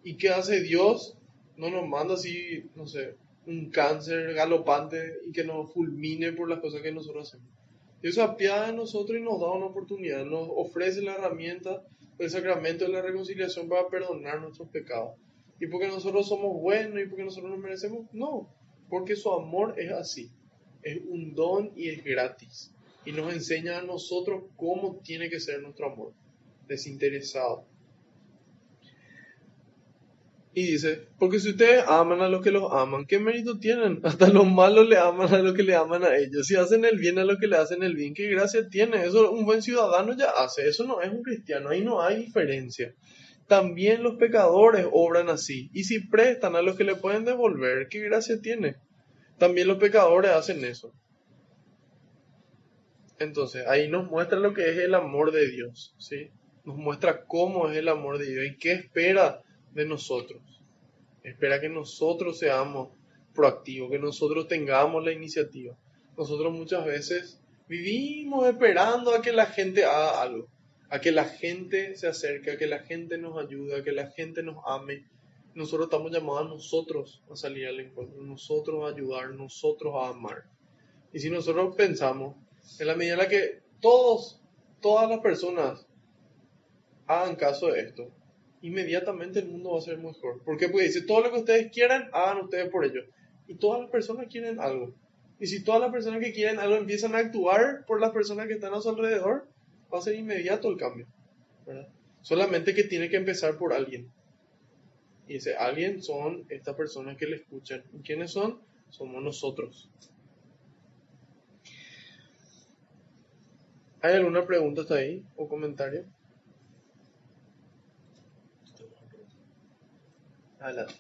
¿Y qué hace Dios? No nos manda así, no sé, un cáncer galopante y que nos fulmine por las cosas que nosotros hacemos. Dios se apiada de nosotros y nos da una oportunidad, nos ofrece la herramienta del sacramento de la reconciliación para perdonar nuestros pecados. ¿Y porque nosotros somos buenos y porque nosotros nos merecemos? No, porque su amor es así, es un don y es gratis. Y nos enseña a nosotros cómo tiene que ser nuestro amor, desinteresado. Y dice, porque si ustedes aman a los que los aman, ¿qué mérito tienen? Hasta los malos le aman a los que le aman a ellos. Si hacen el bien a los que le hacen el bien, ¿qué gracia tiene? Eso un buen ciudadano ya hace. Eso no es un cristiano, ahí no hay diferencia. También los pecadores obran así. Y si prestan a los que le pueden devolver, ¿qué gracia tiene? También los pecadores hacen eso. Entonces, ahí nos muestra lo que es el amor de Dios, ¿sí? Nos muestra cómo es el amor de Dios y qué espera de nosotros. Espera que nosotros seamos proactivos, que nosotros tengamos la iniciativa. Nosotros muchas veces vivimos esperando a que la gente haga algo, a que la gente se acerque, a que la gente nos ayude, a que la gente nos ame. Nosotros estamos llamados a nosotros a salir al encuentro, nosotros a ayudar, nosotros a amar. Y si nosotros pensamos, en la medida en la que todas las personas hagan caso de esto, inmediatamente el mundo va a ser mejor. ¿Por qué? Porque dice, todo lo que ustedes quieran, hagan ustedes por ello. Y todas las personas quieren algo. Y si todas las personas que quieren algo empiezan a actuar por las personas que están a su alrededor, va a ser inmediato el cambio, ¿verdad? Solamente que tiene que empezar por alguien. Y ese alguien son estas personas que le escuchan. ¿Y quiénes son? Somos nosotros. ¿Hay alguna pregunta hasta ahí o comentario? Adelante.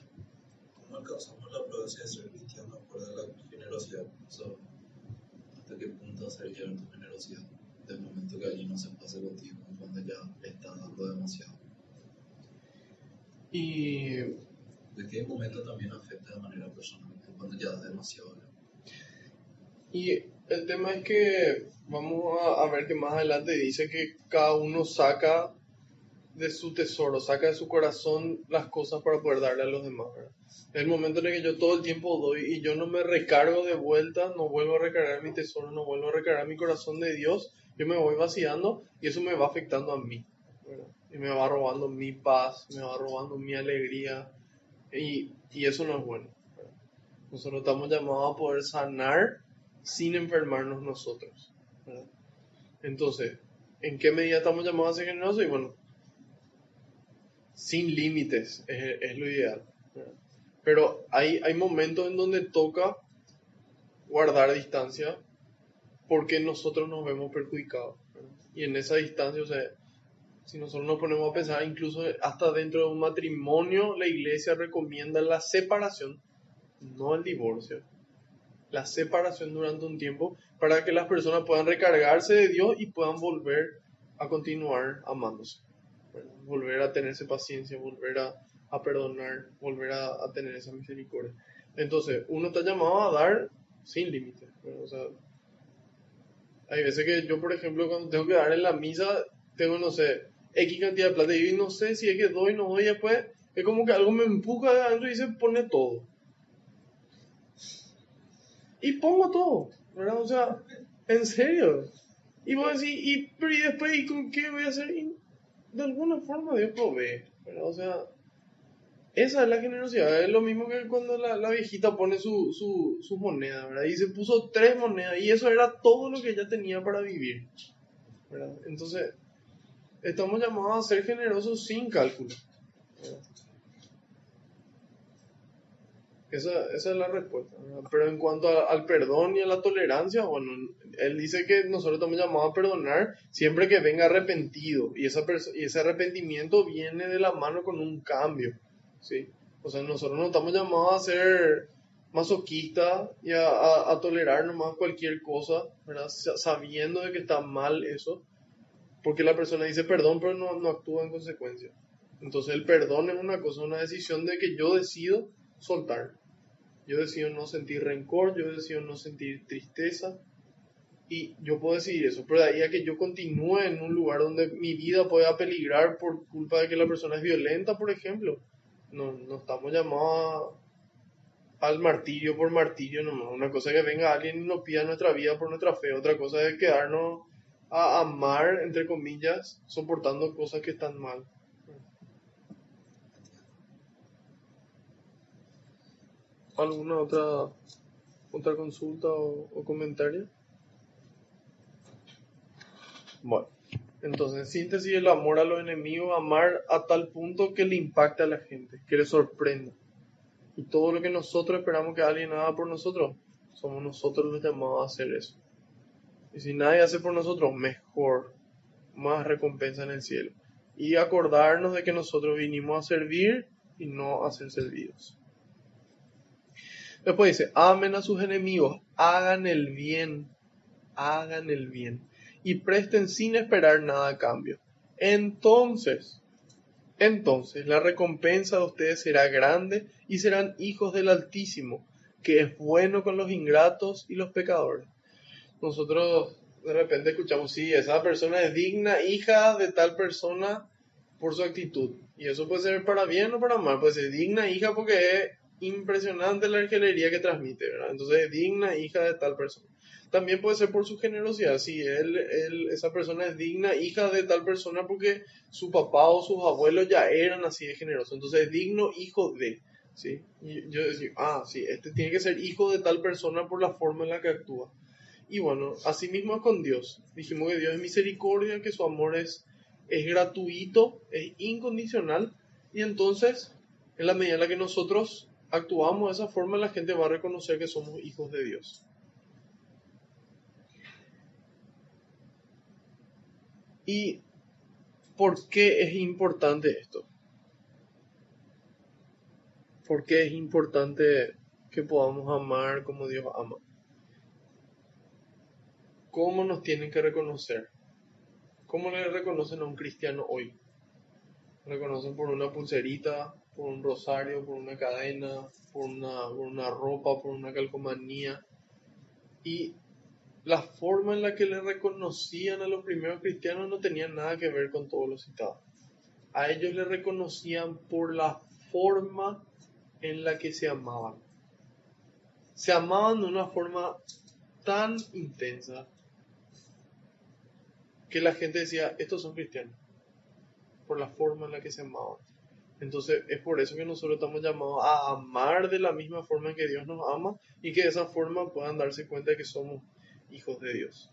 ¿Cómo alcanzamos la prudencia de ser cristiano por la generosidad? O sea, ¿hasta qué punto hacer llevar tu generosidad? Del momento que alguien no se pase contigo, cuando ya le estás dando demasiado. Y ¿De qué momento también afecta de manera personal? Cuando ya das demasiado. Y el tema es que vamos a ver que más adelante dice que cada uno saca de su tesoro, saca de su corazón las cosas para poder darle a los demás, ¿verdad? El momento en el que yo todo el tiempo doy y yo no me recargo de vuelta, no vuelvo a recargar mi tesoro, no vuelvo a recargar mi corazón de Dios, yo me voy vaciando y eso me va afectando a mí, ¿verdad? Y me va robando mi paz, me va robando mi alegría y eso no es bueno, ¿verdad? Nosotros estamos llamados a poder sanar sin enfermarnos nosotros, ¿verdad? Entonces, ¿en qué medida estamos llamados a ser generosos? Y bueno, sin límites es lo ideal, ¿verdad? Pero hay momentos en donde toca guardar distancia porque nosotros nos vemos perjudicados, ¿verdad? Y en esa distancia, o sea, si nosotros nos ponemos a pensar, incluso hasta dentro de un matrimonio, la iglesia recomienda la separación, no el divorcio, la separación durante un tiempo para que las personas puedan recargarse de Dios y puedan volver a continuar amándose, ¿verdad? Volver a tenerse paciencia, volver a perdonar, volver a tener esa misericordia. Entonces, uno está llamado a dar sin límites, ¿verdad? O sea, hay veces que yo, por ejemplo, cuando tengo que dar en la misa, tengo, no sé, X cantidad de plata y no sé si es que doy o no doy, después es como que algo me empuja de adentro y se pone todo. Y pongo todo, ¿verdad? O sea, en serio. Y vos decís, pero ¿y después y con qué voy a hacer? Y de alguna forma Dios provee, ¿verdad? O sea, esa es la generosidad. Es lo mismo que cuando la viejita pone su moneda, ¿verdad? Y se puso 3 monedas y eso era todo lo que ella tenía para vivir, ¿verdad? Entonces, estamos llamados a ser generosos sin cálculo, ¿verdad? Esa es la respuesta, ¿verdad? Pero en cuanto al perdón y a la tolerancia, bueno, él dice que nosotros estamos llamados a perdonar siempre que venga arrepentido y ese arrepentimiento viene de la mano con un cambio, ¿sí? O sea, nosotros no estamos llamados a ser masoquistas y a tolerar nomás cualquier cosa, ¿verdad? Sabiendo de que está mal eso, porque la persona dice perdón pero no actúa en consecuencia. Entonces el perdón es una cosa, una decisión de que yo decido soltar. Yo decido no sentir rencor, yo decido no sentir tristeza y yo puedo decidir eso. Pero de ahí a que yo continúe en un lugar donde mi vida pueda peligrar por culpa de que la persona es violenta, por ejemplo, no estamos llamados al martirio por martirio nomás. Una cosa es que venga alguien y nos pida nuestra vida por nuestra fe, otra cosa es quedarnos a amar, entre comillas, soportando cosas que están mal. ¿Alguna otra consulta o comentario? Bueno, entonces en síntesis, el amor a los enemigos, amar a tal punto que le impacte a la gente, que le sorprenda. Y todo lo que nosotros esperamos que alguien haga por nosotros, somos nosotros los llamados a hacer eso. Y si nadie hace por nosotros, mejor, más recompensa en el cielo. Y acordarnos de que nosotros vinimos a servir y no a ser servidos. Después dice, amen a sus enemigos, hagan el bien y presten sin esperar nada a cambio. Entonces Entonces la recompensa de ustedes será grande y serán hijos del Altísimo, que es bueno con los ingratos y los pecadores. Nosotros de repente escuchamos, sí, esa persona es digna, hija de tal persona por su actitud. Y eso puede ser para bien o para mal. Puede ser digna, hija, porque es impresionante la argelería que transmite, ¿verdad? Entonces es digna, hija de tal persona. También puede ser por su generosidad. Si esa persona es digna, hija de tal persona porque su papá o sus abuelos ya eran así de generosos. Entonces es digno, hijo de. ¿Sí? Y yo decía, sí, este tiene que ser hijo de tal persona por la forma en la que actúa. Y bueno, así mismo es con Dios. Dijimos que Dios es misericordia, que su amor es gratuito, es incondicional. Y entonces, en la medida en la que nosotros actuamos de esa forma, la gente va a reconocer que somos hijos de Dios. ¿Y por qué es importante esto? ¿Por qué es importante que podamos amar como Dios ama? ¿Cómo nos tienen que reconocer? ¿Cómo le reconocen a un cristiano hoy? Reconocen por una pulserita, por un rosario, por una cadena, por una ropa, por una calcomanía. Y la forma en la que le reconocían a los primeros cristianos no tenía nada que ver con todo lo citado. A ellos le reconocían por la forma en la que se amaban. Se amaban de una forma tan intensa que la gente decía, estos son cristianos, por la forma en la que se amaban. Entonces es por eso que nosotros estamos llamados a amar de la misma forma en que Dios nos ama y que de esa forma puedan darse cuenta de que somos hijos de Dios.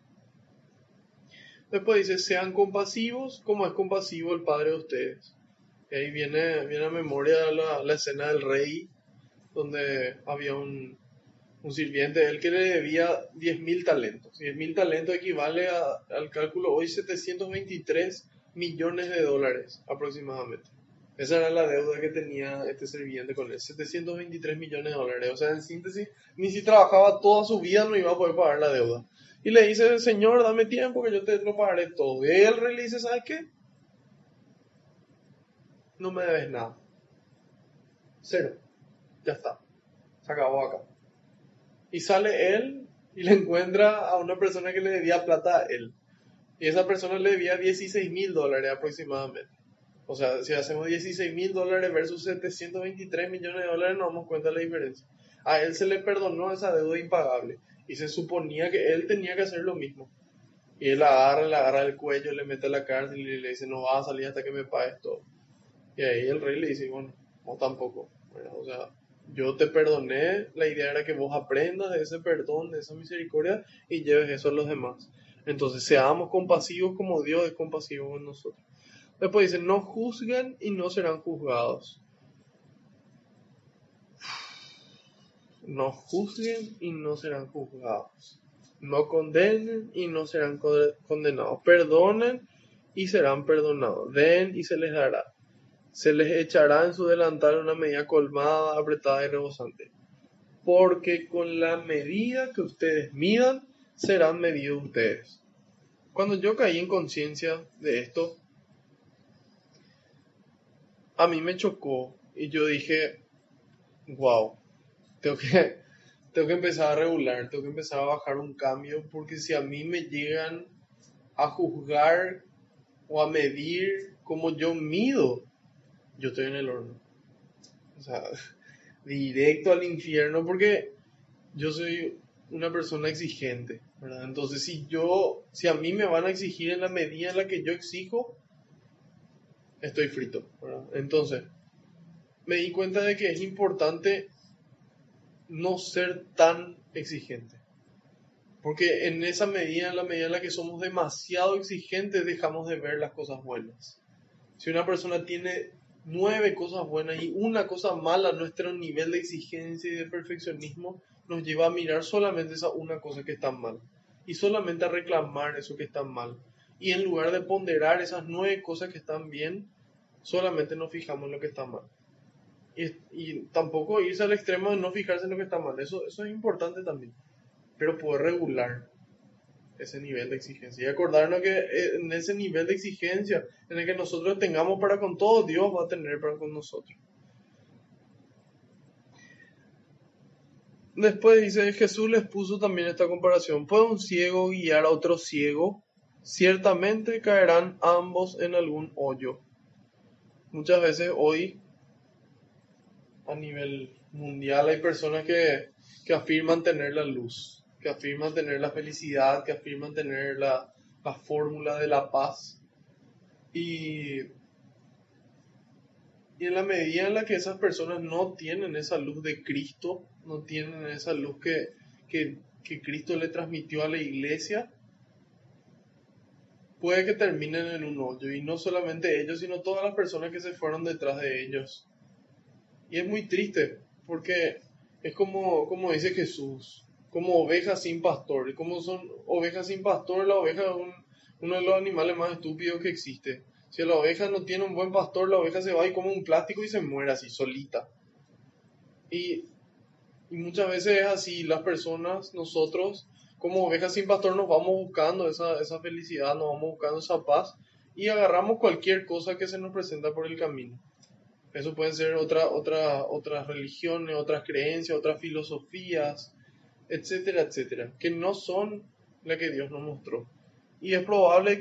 Después dice, sean compasivos como es compasivo el Padre de ustedes. Y ahí viene a memoria la escena del rey, donde había un sirviente, él que le debía 10.000 talentos. 10.000 talentos equivale al cálculo hoy 723 millones de dólares aproximadamente. Esa era la deuda que tenía este sirviente con él, 723 millones de dólares. O sea, en síntesis, ni si trabajaba toda su vida no iba a poder pagar la deuda. Y le dice, Señor, dame tiempo que yo te lo pagaré todo. Y el rey le dice, ¿sabes qué? No me debes nada. Cero. Ya está. Se acabó acá. Y sale él y le encuentra a una persona que le debía plata a él. Y esa persona le debía 16.000 dólares aproximadamente. O sea, si hacemos 16.000 dólares versus 723 millones de dólares, nos damos cuenta de la diferencia. A él se le perdonó esa deuda impagable. Y se suponía que él tenía que hacer lo mismo. Y él le agarra el cuello, le mete a la cárcel y le dice, no vas a salir hasta que me pagues todo. Y ahí el rey le dice, bueno, no tampoco. ¿Verdad? O sea, yo te perdoné, la idea era que vos aprendas de ese perdón, de esa misericordia y lleves eso a los demás. Entonces, seamos compasivos como Dios es compasivo con nosotros. Después dice, no juzguen y no serán juzgados. No juzguen y no serán juzgados. No condenen y no serán condenados. Perdonen y serán perdonados. Den y se les dará. Se les echará en su delantal una medida colmada, apretada y rebosante. Porque con la medida que ustedes midan, serán medidos ustedes. Cuando yo caí en conciencia de esto, a mí me chocó y yo dije, wow, tengo que empezar a regular, tengo que empezar a bajar un cambio, porque si a mí me llegan a juzgar o a medir como yo mido, yo estoy en el horno. O sea, directo al infierno, porque yo soy una persona exigente, ¿verdad? Entonces, si a mí me van a exigir en la medida en la que yo exijo, estoy frito, ¿verdad? Entonces, me di cuenta de que es importante no ser tan exigente. Porque en esa medida, en la medida en la que somos demasiado exigentes, dejamos de ver las cosas buenas. Si una persona tiene 9 cosas buenas y una cosa mala, nuestro nivel de exigencia y de perfeccionismo nos lleva a mirar solamente esa una cosa que está mal. Y solamente a reclamar eso que está mal. Y en lugar de ponderar esas 9 cosas que están bien, solamente nos fijamos en lo que está mal. Y tampoco irse al extremo de no fijarse en lo que está mal. Eso es importante también. Pero poder regular. ese nivel de exigencia. Y acordarnos que en ese nivel de exigencia en el que nosotros tengamos para con todo, Dios va a tener para con nosotros. Después dice, Jesús les puso también esta comparación. ¿Puede un ciego guiar a otro ciego? Ciertamente caerán ambos en algún hoyo. Muchas veces hoy, a nivel mundial, hay personas que afirman tener la luz, que afirman tener la felicidad, que afirman tener la fórmula de la paz. Y en la medida en la que esas personas no tienen esa luz de Cristo, no tienen esa luz que Cristo le transmitió a la iglesia, puede que terminen en un hoyo. Y no solamente ellos, sino todas las personas que se fueron detrás de ellos. Y es muy triste, porque es como dice Jesús, como ovejas sin pastor. Y como son ovejas sin pastor, la oveja es uno de los animales más estúpidos que existe. Si la oveja no tiene un buen pastor, la oveja se va y come un plástico y se muere así, solita. Y muchas veces es así, las personas, nosotros, como ovejas sin pastor, nos vamos buscando esa felicidad, nos vamos buscando esa paz y agarramos cualquier cosa que se nos presenta por el camino. Eso pueden ser otras religiones, otras creencias, otras filosofías, etcétera, etcétera, que no son la que Dios nos mostró. Y es probable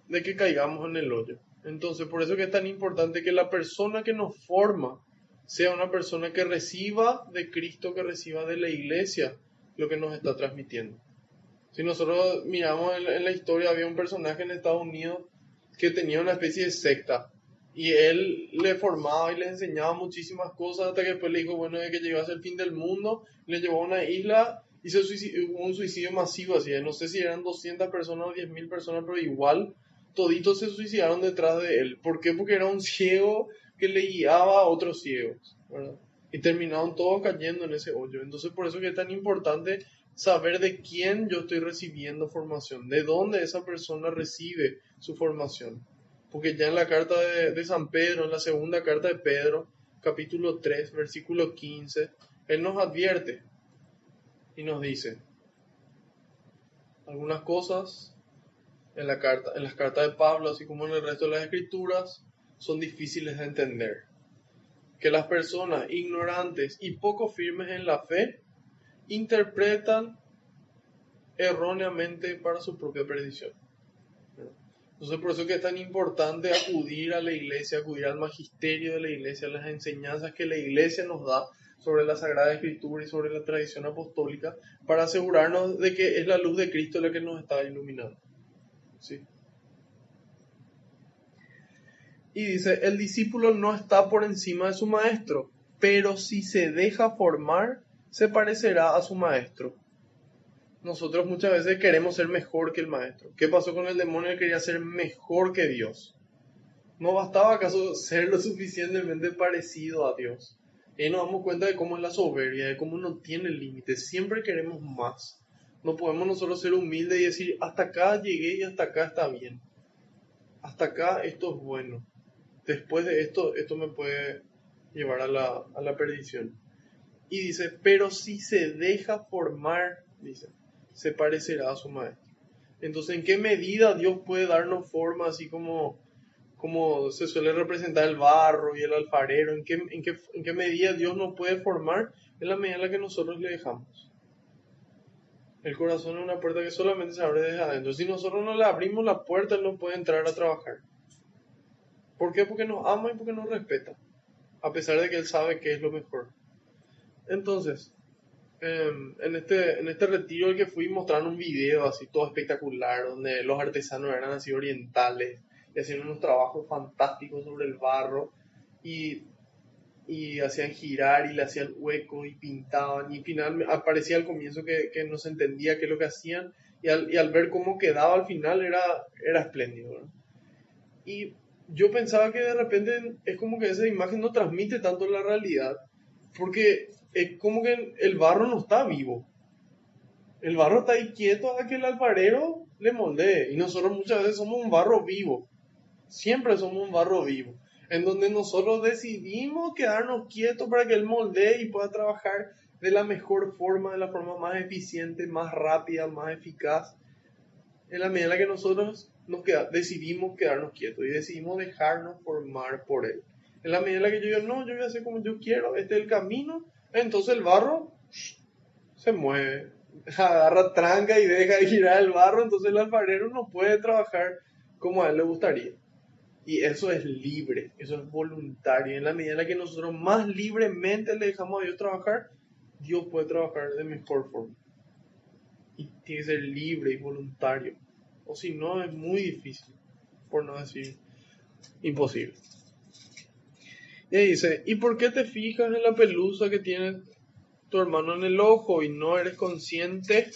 de que caigamos en el hoyo. Entonces, por eso que es tan importante que la persona que nos forma sea una persona que reciba de Cristo, que reciba de la iglesia lo que nos está transmitiendo. Si nosotros miramos en la historia, había un personaje en Estados Unidos que tenía una especie de secta. Y él le formaba y le enseñaba muchísimas cosas hasta que después le dijo, bueno, de que llegase el fin del mundo, le llevó a una isla y hubo un suicidio masivo así. No sé si eran 200 personas o 10.000 personas, pero igual toditos se suicidaron detrás de él. ¿Por qué? Porque era un ciego que le guiaba a otros ciegos, ¿verdad? Y terminaron todos cayendo en ese hoyo. Entonces por eso que es tan importante saber de quién yo estoy recibiendo formación, de dónde esa persona recibe su formación. Porque ya en la carta de San Pedro, en la segunda carta de Pedro, capítulo 3, versículo 15, él nos advierte y nos dice algunas cosas en las cartas de Pablo, así como en el resto de las escrituras, son difíciles de entender. Que las personas ignorantes y poco firmes en la fe interpretan erróneamente para su propia perdición. Entonces por eso que es tan importante acudir a la iglesia, acudir al magisterio de la iglesia, a las enseñanzas que la iglesia nos da sobre la Sagrada Escritura y sobre la tradición apostólica, para asegurarnos de que es la luz de Cristo la que nos está iluminando. ¿Sí? Y dice, el discípulo no está por encima de su maestro, pero si se deja formar, se parecerá a su maestro. Nosotros muchas veces queremos ser mejor que el maestro. ¿Qué pasó con el demonio? Él quería ser mejor que Dios. ¿No bastaba acaso ser lo suficientemente parecido a Dios? Y nos damos cuenta de cómo es la soberbia, de cómo no tiene límites. Siempre queremos más. No podemos nosotros ser humildes y decir, hasta acá llegué y hasta acá está bien. Hasta acá esto es bueno. Después de esto me puede llevar a la perdición. Y dice, pero si se deja formar, dice, se parecerá a su maestro. Entonces, ¿en qué medida Dios puede darnos forma, así como se suele representar el barro y el alfarero? ¿En qué medida Dios nos puede formar? En la medida en la que nosotros le dejamos. El corazón es una puerta que solamente se abre desde adentro. Si nosotros no le abrimos la puerta, Él no puede entrar a trabajar. ¿Por qué? Porque nos ama y porque nos respeta, a pesar de que Él sabe qué es lo mejor. Entonces, en este retiro al que fui, mostraron un video así todo espectacular, donde los artesanos eran así orientales y hacían unos trabajos fantásticos sobre el barro y hacían girar y le hacían huecos y pintaban, y al final aparecía al comienzo que no se entendía qué es lo que hacían, y al ver cómo quedaba al final era espléndido, ¿no? Y yo pensaba que de repente es como que esa imagen no transmite tanto la realidad, porque es como que el barro no está vivo. El barro está ahí quieto a que el alfarero le moldee. Y nosotros muchas veces somos un barro vivo. Siempre somos un barro vivo. En donde nosotros decidimos quedarnos quietos para que él moldee y pueda trabajar de la mejor forma, de la forma más eficiente, más rápida, más eficaz. en la medida en la que nosotros decidimos quedarnos quietos y decidimos dejarnos formar por Él. En la medida en la que yo digo, no, yo voy a hacer como yo quiero, este es el camino, entonces el barro se mueve, agarra tranca y deja de girar el barro, entonces el alfarero no puede trabajar como a él le gustaría. Y eso es libre, eso es voluntario. En la medida en la que nosotros más libremente le dejamos a Dios trabajar, Dios puede trabajar de mejor forma. Y tiene que ser libre y voluntario. O si no, es muy difícil, por no decir imposible. Y ahí dice, ¿y por qué te fijas en la pelusa que tiene tu hermano en el ojo y no eres consciente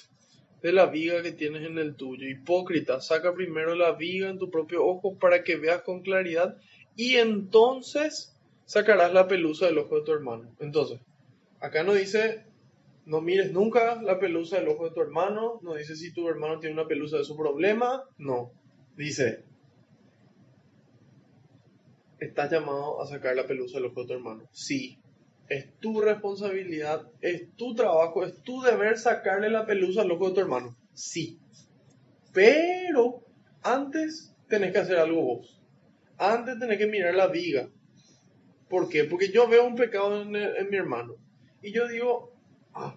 de la viga que tienes en el tuyo? Hipócrita, saca primero la viga en tu propio ojo para que veas con claridad y entonces sacarás la pelusa del ojo de tu hermano. Entonces, acá no dice, no mires nunca la pelusa del ojo de tu hermano, no dice si tu hermano tiene una pelusa de su problema, no. Dice, ¿estás llamado a sacar la pelusa del ojo de tu hermano? Sí. Es tu responsabilidad, es tu trabajo, es tu deber sacarle la pelusa al ojo de tu hermano. Sí. Pero antes tenés que hacer algo vos. Antes tenés que mirar la viga. ¿Por qué? Porque yo veo un pecado en mi hermano. Y yo digo,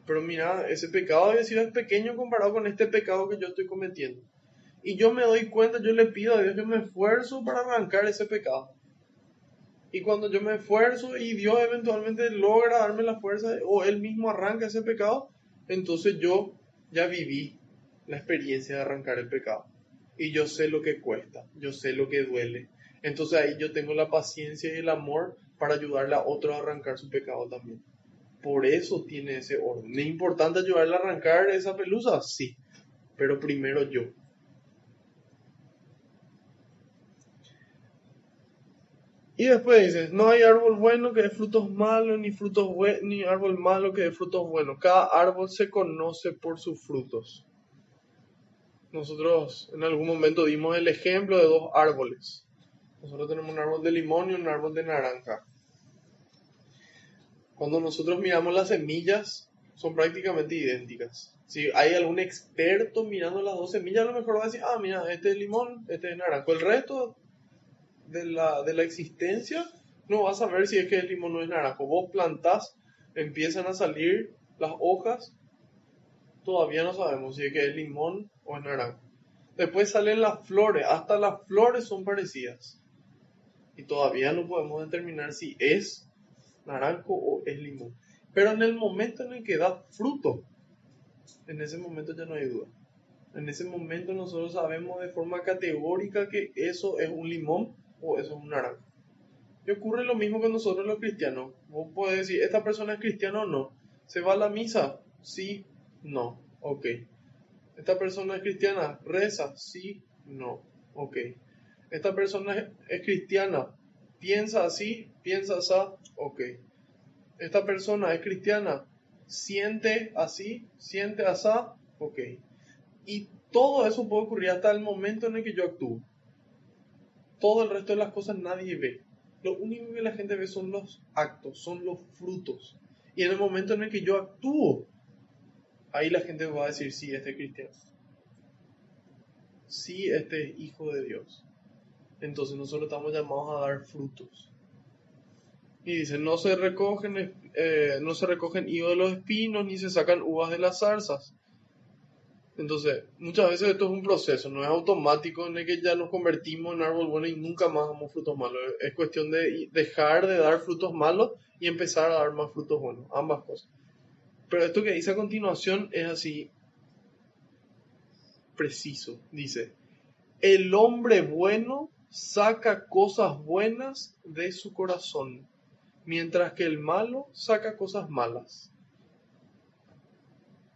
pero mira, ese pecado a veces es pequeño comparado con este pecado que yo estoy cometiendo. Y yo me doy cuenta, yo le pido a Dios, yo me esfuerzo para arrancar ese pecado. Y cuando yo me esfuerzo y Dios eventualmente logra darme la fuerza o Él mismo arranca ese pecado, entonces yo ya viví la experiencia de arrancar el pecado. Y yo sé lo que cuesta, yo sé lo que duele. Entonces ahí yo tengo la paciencia y el amor para ayudarle a otros a arrancar su pecado también. Por eso tiene ese orden. ¿Es importante ayudarle a arrancar esa pelusa? Sí, pero primero yo. Y después dices, no hay árbol bueno que dé frutos malos, ni árbol malo que dé frutos buenos. Cada árbol se conoce por sus frutos. Nosotros en algún momento dimos el ejemplo de dos árboles. Nosotros tenemos un árbol de limón y un árbol de naranja. Cuando nosotros miramos las semillas, son prácticamente idénticas. Si hay algún experto mirando las dos semillas, a lo mejor va a decir, mira, este es limón, este es naranja. El resto de la existencia, no vas a ver si es que el limón no es naranjo. Vos plantás, empiezan a salir las hojas, todavía no sabemos si es que es limón o es naranjo. Después salen las flores, hasta las flores son parecidas. Y todavía no podemos determinar si es naranjo o es limón. Pero en el momento en el que da fruto, en ese momento ya no hay duda. En ese momento nosotros sabemos de forma categórica que eso es un limón o eso es un naranja. Y ocurre lo mismo con nosotros los cristianos. Vos podés decir, ¿esta persona es cristiana o no? ¿Se va a la misa? Sí, no, ok. ¿Esta persona es cristiana? ¿Reza? Sí, no, ok. ¿Esta persona es cristiana? ¿Piensa así? ¿Piensa así? Ok. ¿Esta persona es cristiana? ¿Siente así? ¿Siente así? Ok. Y todo eso puede ocurrir hasta el momento en el que yo actúo. Todo el resto de las cosas nadie ve. Lo único que la gente ve son los actos, son los frutos. Y en el momento en el que yo actúo, ahí la gente va a decir, sí, este es cristiano. Sí, este es hijo de Dios. Entonces nosotros estamos llamados a dar frutos. Y dice, no se recogen higos de los espinos, ni se sacan uvas de las zarzas. Entonces, muchas veces esto es un proceso, no es automático en el que ya nos convertimos en árbol bueno y nunca más damos frutos malos. Es cuestión de dejar de dar frutos malos y empezar a dar más frutos buenos, ambas cosas. Pero esto que dice a continuación es así preciso. Dice, el hombre bueno saca cosas buenas de su corazón, mientras que el malo saca cosas malas.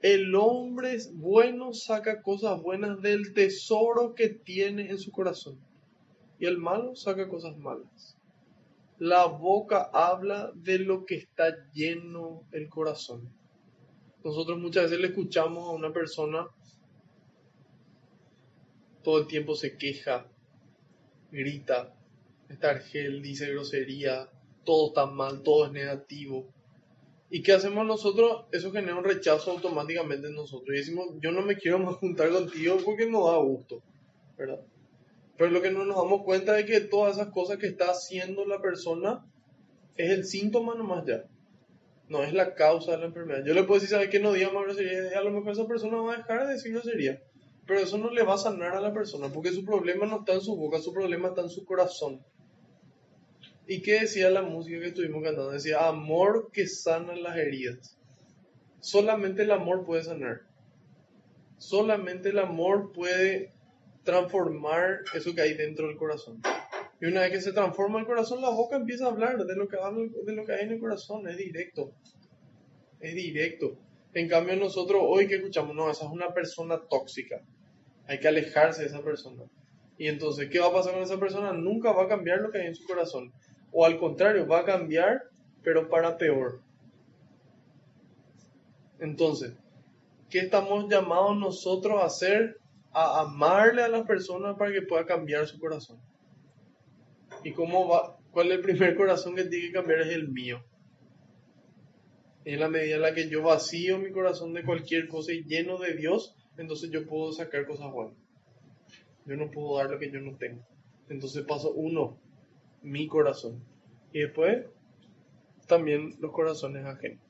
El hombre bueno saca cosas buenas del tesoro que tiene en su corazón. Y el malo saca cosas malas. La boca habla de lo que está lleno el corazón. Nosotros muchas veces le escuchamos a una persona, todo el tiempo se queja, grita, está argel, dice grosería, todo está mal, todo es negativo. ¿Y qué hacemos nosotros? Eso genera un rechazo automáticamente en nosotros. Y decimos, yo no me quiero más juntar contigo porque no da gusto, ¿verdad? Pero lo que no nos damos cuenta es que todas esas cosas que está haciendo la persona es el síntoma nomás ya. No es la causa de la enfermedad. Yo le puedo decir, ¿sabes qué? No diga más grosería. A lo mejor esa persona va a dejar de decir grosería. Pero eso no le va a sanar a la persona porque su problema no está en su boca, su problema está en su corazón. ¿Y qué decía la música que estuvimos cantando? Decía, amor que sana las heridas. Solamente el amor puede sanar. Solamente el amor puede transformar eso que hay dentro del corazón. Y una vez que se transforma el corazón, la boca empieza a hablar de lo que hay en el corazón. Es directo. Es directo. En cambio nosotros hoy que escuchamos, no, esa es una persona tóxica. Hay que alejarse de esa persona. Y entonces, ¿qué va a pasar con esa persona? Nunca va a cambiar lo que hay en su corazón. O al contrario, va a cambiar, pero para peor. Entonces, ¿qué estamos llamados nosotros a hacer? A amarle a las personas para que pueda cambiar su corazón. ¿Y cómo va? ¿Cuál es el primer corazón que tiene que cambiar? Es el mío. En la medida en la que yo vacío mi corazón de cualquier cosa y lleno de Dios, entonces yo puedo sacar cosas buenas. Yo no puedo dar lo que yo no tengo. Entonces paso uno, mi corazón. Y después también los corazones ajenos.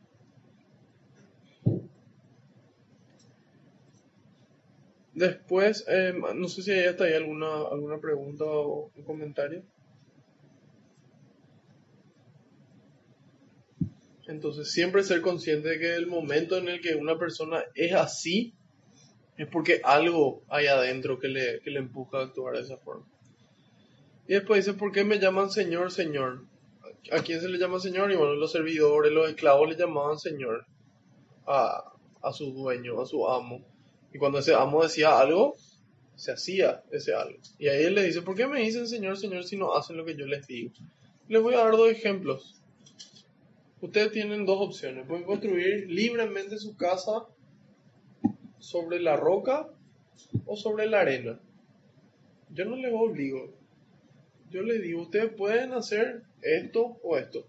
Después, no sé si hay hasta ahí alguna pregunta o un comentario. Entonces, siempre ser consciente de que el momento en el que una persona es así, es porque algo hay adentro que le empuja a actuar de esa forma. Y después dice, ¿por qué me llaman Señor, Señor? ¿A quién se le llama Señor? Y bueno, los servidores, los esclavos le llamaban Señor a su dueño, a su amo. Y cuando ese amo decía algo, se hacía ese algo. Y ahí él le dice, ¿por qué me dicen Señor, Señor si no hacen lo que yo les digo? Les voy a dar dos ejemplos. Ustedes tienen dos opciones. Pueden construir libremente su casa sobre la roca o sobre la arena. Yo no les obligo. Yo les digo, ustedes pueden hacer esto o esto.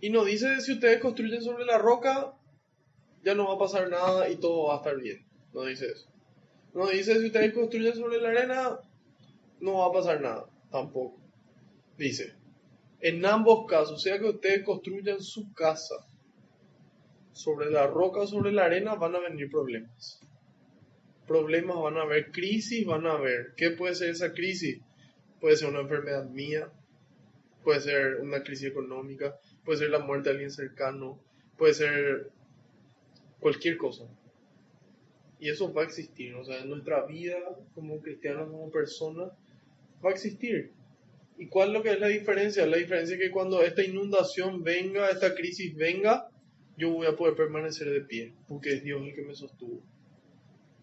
Y no dice si ustedes construyen sobre la roca, ya no va a pasar nada y todo va a estar bien. No dice eso. No dice si ustedes construyen sobre la arena, no va a pasar nada. Tampoco. Dice, en ambos casos, sea que ustedes construyan su casa sobre la roca o sobre la arena, van a venir problemas. Problemas van a haber, crisis van a haber. ¿Qué puede ser esa crisis? Puede ser una enfermedad mía, puede ser una crisis económica, puede ser la muerte de alguien cercano, puede ser cualquier cosa. Y eso va a existir, o sea, en nuestra vida como cristianos, como personas, va a existir. ¿Y cuál es lo que es la diferencia? La diferencia es que cuando esta inundación venga, esta crisis venga, yo voy a poder permanecer de pie, porque es Dios el que me sostuvo.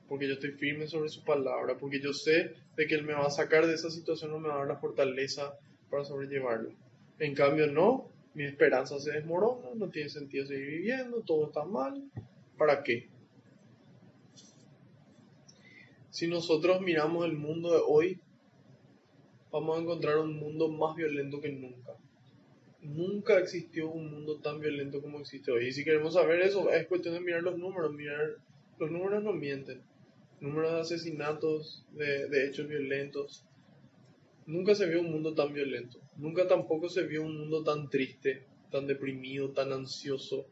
Porque yo estoy firme sobre su palabra, porque yo sé de que Él me va a sacar de esa situación o me va a dar la fortaleza para sobrellevarla. En cambio, no, mi esperanza se desmorona, no tiene sentido seguir viviendo, todo está mal. ¿Para qué? Si nosotros miramos el mundo de hoy, vamos a encontrar un mundo más violento que nunca. Nunca existió un mundo tan violento como existe hoy. Y si queremos saber eso, es cuestión de mirar los números. Los números no mienten. Números de asesinatos, de hechos violentos. Nunca se vio un mundo tan violento. Nunca tampoco se vio un mundo tan triste, tan deprimido, tan ansioso.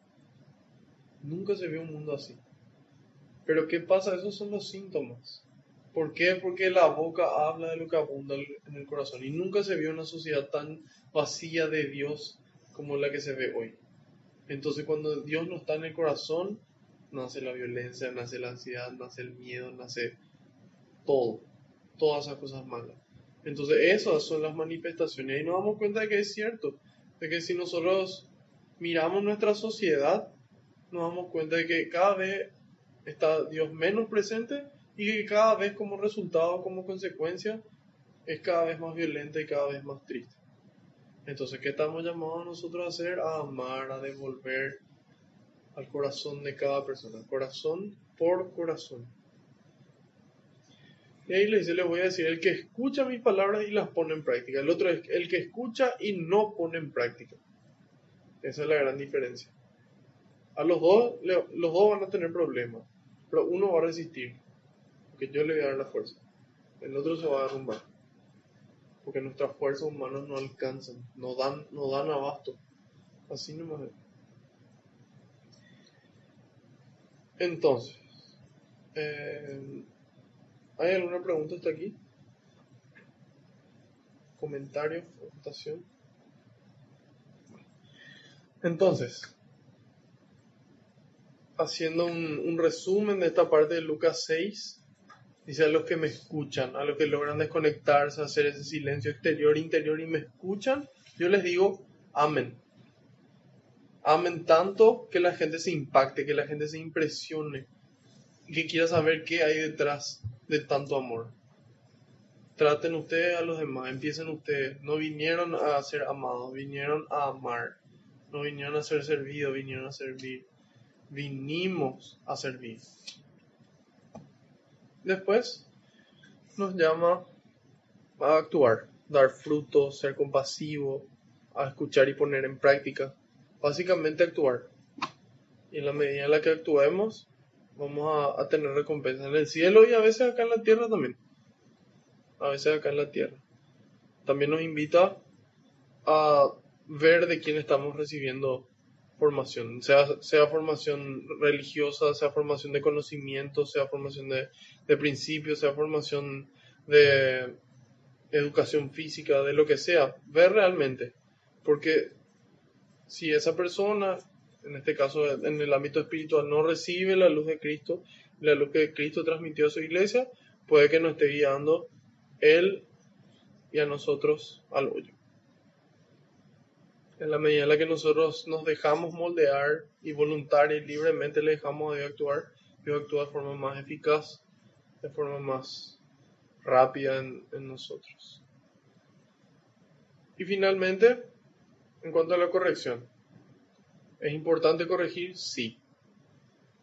Nunca se vio un mundo así. Pero ¿qué pasa? Esos son los síntomas. ¿Por qué? Porque la boca habla de lo que abunda en el corazón. Y nunca se vio una sociedad tan vacía de Dios como la que se ve hoy. Entonces cuando Dios no está en el corazón, nace la violencia, nace la ansiedad, nace el miedo, nace todo. Todas esas cosas malas. Entonces esas son las manifestaciones. Y nos damos cuenta de que es cierto. De que si nosotros miramos nuestra sociedad, nos damos cuenta de que cada vez está Dios menos presente y que cada vez como resultado, como consecuencia, es cada vez más violenta y cada vez más triste. Entonces, ¿qué estamos llamados nosotros a hacer? A amar, a devolver al corazón de cada persona, corazón por corazón. Y ahí les voy a decir, el que escucha mis palabras y las pone en práctica. El otro es el que escucha y no pone en práctica. Esa es la gran diferencia. A los dos van a tener problemas, pero uno va a resistir, porque yo le voy a dar la fuerza. El otro se va a derrumbar, porque nuestras fuerzas humanas no alcanzan, no dan abasto. Así nomás es. Entonces, ¿hay alguna pregunta hasta aquí? ¿Comentario? ¿Votación? Entonces, haciendo un resumen de esta parte de Lucas 6, dice: a los que me escuchan, a los que logran desconectarse, hacer ese silencio exterior, interior y me escuchan, yo les digo amén. Amén tanto que la gente se impacte, que la gente se impresione y que quiera saber qué hay detrás de tanto amor. Traten ustedes a los demás, empiecen ustedes. No vinieron a ser amados, vinieron a amar. No vinieron a ser servidos, vinieron a servir. Vinimos a servir. Después nos llama a actuar, dar fruto, ser compasivo, a escuchar y poner en práctica. Básicamente actuar. Y en la medida en la que actuemos, vamos a tener recompensa en el cielo y a veces acá en la tierra también. A veces acá en la tierra. También nos invita a ver de quién estamos recibiendo formación, sea formación religiosa, sea formación de conocimiento, sea formación de principios, sea formación de educación física, de lo que sea, ver realmente, porque si esa persona, en este caso en el ámbito espiritual, no recibe la luz de Cristo, la luz que Cristo transmitió a su iglesia, puede que nos esté guiando él y a nosotros al hoyo. En la medida en la que nosotros nos dejamos moldear y voluntaria y libremente le dejamos a Dios actúa de forma más eficaz, de forma más rápida en nosotros. Y finalmente, en cuanto a la corrección, ¿es importante corregir? Sí.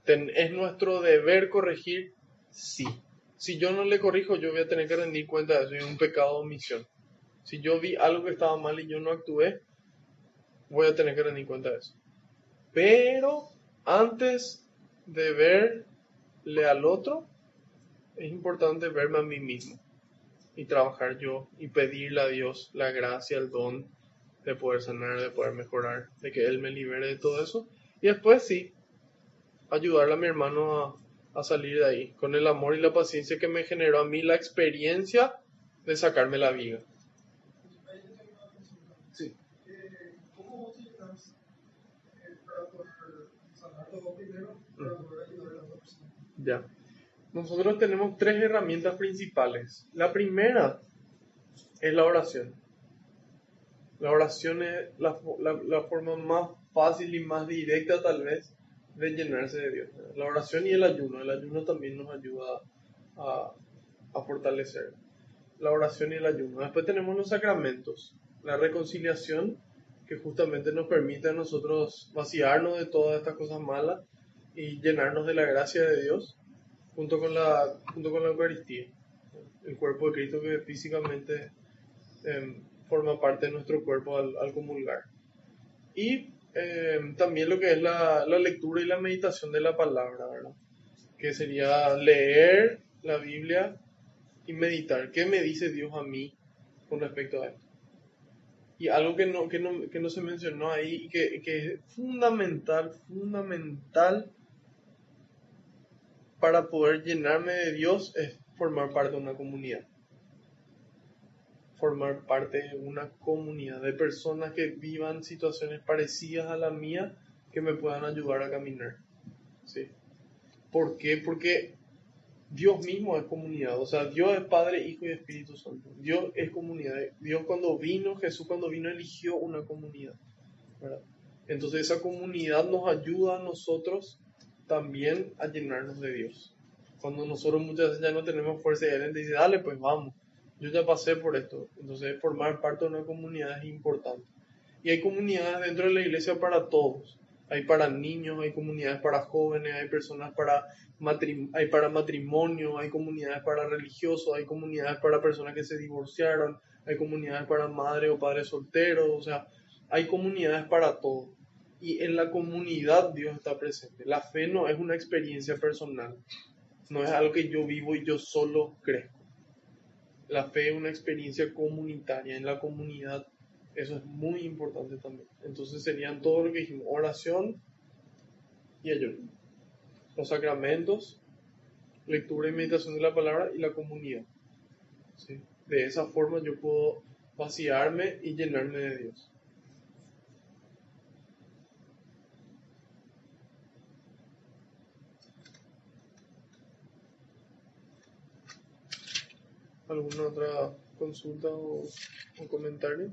¿Es nuestro deber corregir? Sí. Si yo no le corrijo, yo voy a tener que rendir cuenta de eso, es un pecado de omisión. Si yo vi algo que estaba mal y yo no actué, voy a tener que rendir cuenta de eso. Pero antes de verle al otro, es importante verme a mí mismo y trabajar yo y pedirle a Dios la gracia, el don de poder sanar, de poder mejorar, de que Él me libere de todo eso. Y después sí, ayudarle a mi hermano a salir de ahí, con el amor y la paciencia que me generó a mí la experiencia de sacarme la viga. Sí. ¿Cómo utilizas para poder sanar todo primero, para poder ayudar a la otra persona? Ya. Nosotros tenemos 3 herramientas principales. La primera es la oración. La oración es la forma más fácil y más directa tal vez de llenarse de Dios. La oración y el ayuno. El ayuno también nos ayuda a fortalecer. La oración y el ayuno. Después tenemos los sacramentos. La reconciliación, que justamente nos permite a nosotros vaciarnos de todas estas cosas malas y llenarnos de la gracia de Dios, junto con la Eucaristía, el cuerpo de Cristo que físicamente forma parte de nuestro cuerpo al comulgar. Y también lo que es la lectura y la meditación de la palabra, ¿verdad? Que sería leer la Biblia y meditar. ¿Qué me dice Dios a mí con respecto a esto? Y algo que no se mencionó ahí y que es fundamental para poder llenarme de Dios es formar parte de una comunidad. Formar parte de una comunidad de personas que vivan situaciones parecidas a la mía, que me puedan ayudar a caminar. ¿Sí? ¿Por qué? Porque Dios mismo es comunidad. O sea, Dios es Padre, Hijo y Espíritu Santo. Dios es comunidad. Jesús cuando vino eligió una comunidad, ¿verdad? Entonces esa comunidad nos ayuda a nosotros también a llenarnos de Dios. Cuando nosotros muchas veces ya no tenemos fuerza y Él dice, dale, pues vamos, yo ya pasé por esto. Entonces formar parte de una comunidad es importante. Y hay comunidades dentro de la iglesia para todos. Hay para niños, hay comunidades para jóvenes, hay personas hay para matrimonio, hay comunidades para religiosos, hay comunidades para personas que se divorciaron, hay comunidades para madre o padres solteros, o sea, hay comunidades para todo. Y en la comunidad Dios está presente. La fe no es una experiencia personal, no es algo que yo vivo y yo solo crezco. La fe es una experiencia comunitaria en la comunidad. Eso es muy importante también. Entonces serían todo lo que dijimos: oración y ayuno, los sacramentos, lectura y meditación de la palabra y la comunidad. ¿Sí? De esa forma yo puedo vaciarme y llenarme de Dios. ¿Alguna otra consulta o comentario?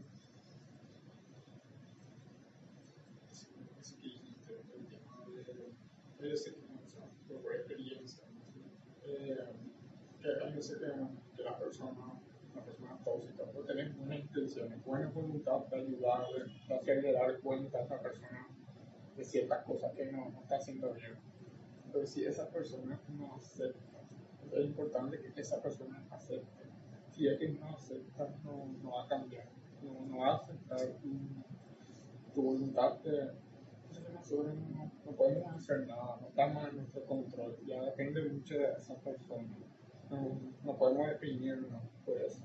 Por experiencia, que hay veces que la persona tóxica puede tener buenas intenciones, buena voluntad de ayudar, de hacerle dar cuenta a esa persona de ciertas cosas que no está haciendo bien. Pero si esa persona no acepta, es importante que esa persona acepte. Si es que no acepta, no va a cambiar, no va a aceptar tu voluntad de... Nosotros no podemos hacer nada, no estamos en nuestro control, ya depende mucho de esa persona. No podemos definirnos por eso.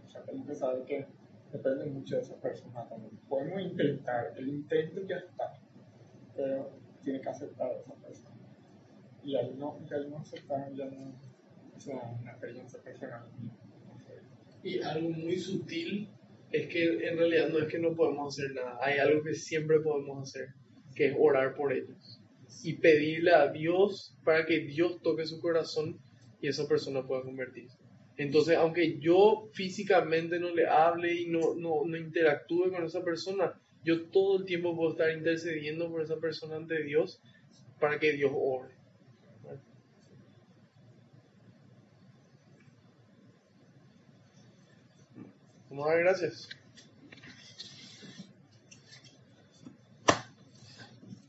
O sea, tenemos que saber que depende mucho de esa persona también. Podemos intentar, el intento ya está, pero tiene que aceptar a esa persona. Y al no aceptar, ya no es una experiencia personal. Y algo muy sutil es que en realidad no es que no podemos hacer nada, hay algo que siempre podemos hacer, que es orar por ellos y pedirle a Dios para que Dios toque su corazón y esa persona pueda convertirse. Entonces, aunque yo físicamente no le hable y no interactúe con esa persona, yo todo el tiempo puedo estar intercediendo por esa persona ante Dios para que Dios obre. Vamos a dar gracias.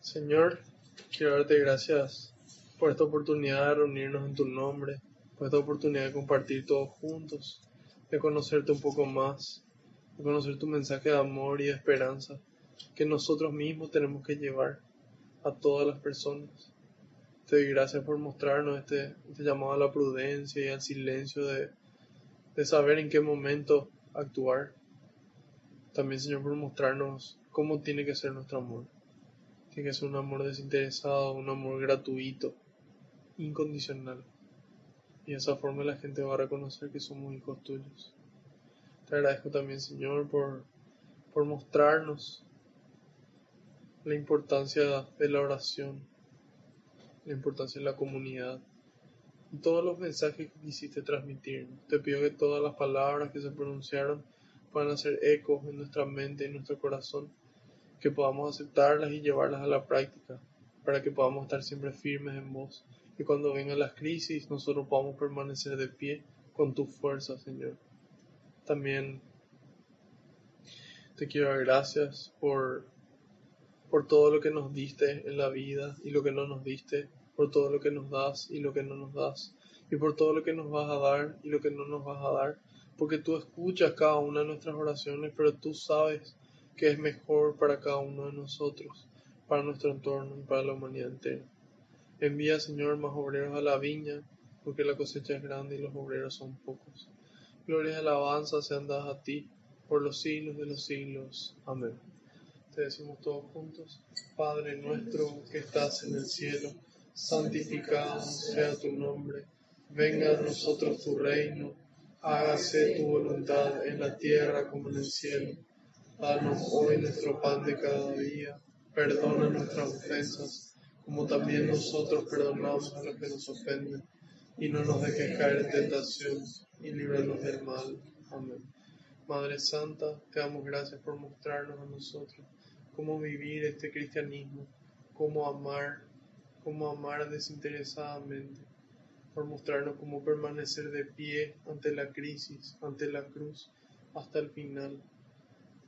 Señor, quiero darte gracias por esta oportunidad de reunirnos en tu nombre, por esta oportunidad de compartir todos juntos, de conocerte un poco más, de conocer tu mensaje de amor y de esperanza que nosotros mismos tenemos que llevar a todas las personas. Te doy gracias por mostrarnos este llamado a la prudencia y al silencio de saber en qué momento actuar. También, Señor, por mostrarnos cómo tiene que ser nuestro amor. Tiene que ser un amor desinteresado, un amor gratuito, incondicional. Y de esa forma la gente va a reconocer que somos hijos tuyos. Te agradezco también, Señor, por mostrarnos la importancia de la oración, la importancia de la comunidad y todos los mensajes que quisiste transmitirnos. Te pido que todas las palabras que se pronunciaron puedan hacer ecos en nuestra mente y en nuestro corazón, que podamos aceptarlas y llevarlas a la práctica, para que podamos estar siempre firmes en vos, y cuando vengan las crisis nosotros podamos permanecer de pie con tu fuerza, Señor. También te quiero dar gracias por todo lo que nos diste en la vida y lo que no nos diste, por todo lo que nos das y lo que no nos das, y por todo lo que nos vas a dar y lo que no nos vas a dar, porque tú escuchas cada una de nuestras oraciones, pero tú sabes que es mejor para cada uno de nosotros, para nuestro entorno y para la humanidad entera. Envía, Señor, más obreros a la viña, porque la cosecha es grande y los obreros son pocos. Gloria y alabanza sean dadas a ti, por los siglos de los siglos. Amén. Te decimos todos juntos: Padre nuestro que estás en el cielo, santificado sea tu nombre. Venga a nosotros tu reino. Hágase tu voluntad en la tierra como en el cielo. Danos hoy nuestro pan de cada día. Perdona nuestras ofensas, como también nosotros perdonamos a los que nos ofenden. Y no nos dejes caer en tentación, y líbranos del mal. Amén. Madre Santa, te damos gracias por mostrarnos a nosotros cómo vivir este cristianismo, cómo amar desinteresadamente, por mostrarnos cómo permanecer de pie ante la crisis, ante la cruz, hasta el final.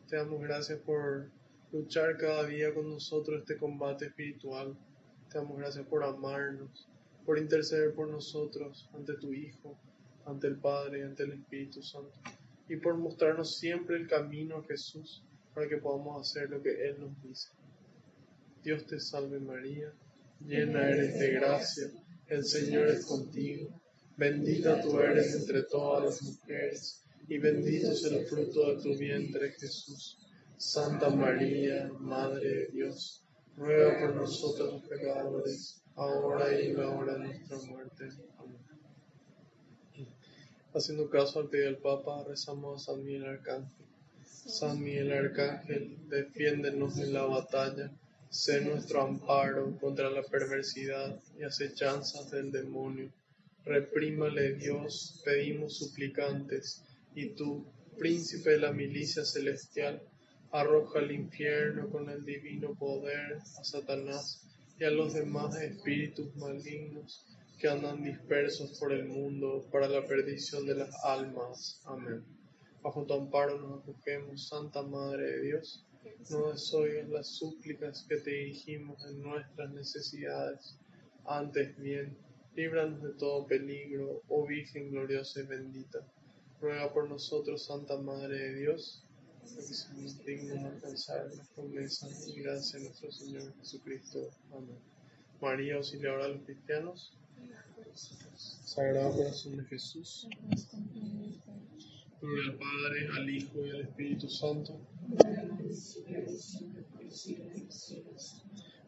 Te damos gracias por luchar cada día con nosotros este combate espiritual. Te damos gracias por amarnos, por interceder por nosotros ante tu Hijo, ante el Padre y ante el Espíritu Santo, y por mostrarnos siempre el camino a Jesús para que podamos hacer lo que Él nos dice. Dios te salve María, llena eres de gracia, el Señor es contigo, bendita tú eres entre todas las mujeres, y bendito es el fruto de tu vientre Jesús. Santa María, Madre de Dios, ruega por nosotros los pecadores, ahora y en la hora de nuestra muerte. Amén. Haciendo caso al pedido del Papa, rezamos a San Miguel Arcángel. San Miguel Arcángel, defiéndenos en la batalla, sé nuestro amparo contra la perversidad y acechanzas del demonio. Reprímale Dios, pedimos suplicantes, y tú, príncipe de la milicia celestial, arroja al infierno con el divino poder a Satanás y a los demás espíritus malignos que andan dispersos por el mundo para la perdición de las almas. Amén. Bajo tu amparo nos acogemos, Santa Madre de Dios, no desoigas las súplicas que te dirigimos en nuestras necesidades. Antes bien, líbranos de todo peligro, oh Virgen gloriosa y bendita. Ruega por nosotros, Santa Madre de Dios, para que seamos dignos de alcanzar las promesas y gracia de nuestro Señor Jesucristo. Amén. María, auxiliadora de los cristianos. Sagrado Corazón de Jesús. Gloria al Padre, al Hijo y al Espíritu Santo.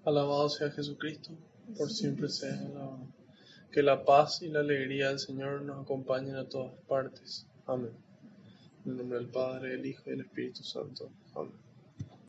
Alabado sea Jesucristo, por siempre sea alabado. Que la paz y la alegría del Señor nos acompañen a todas partes. Amén. En el nombre del Padre, del Hijo y del Espíritu Santo. Amén.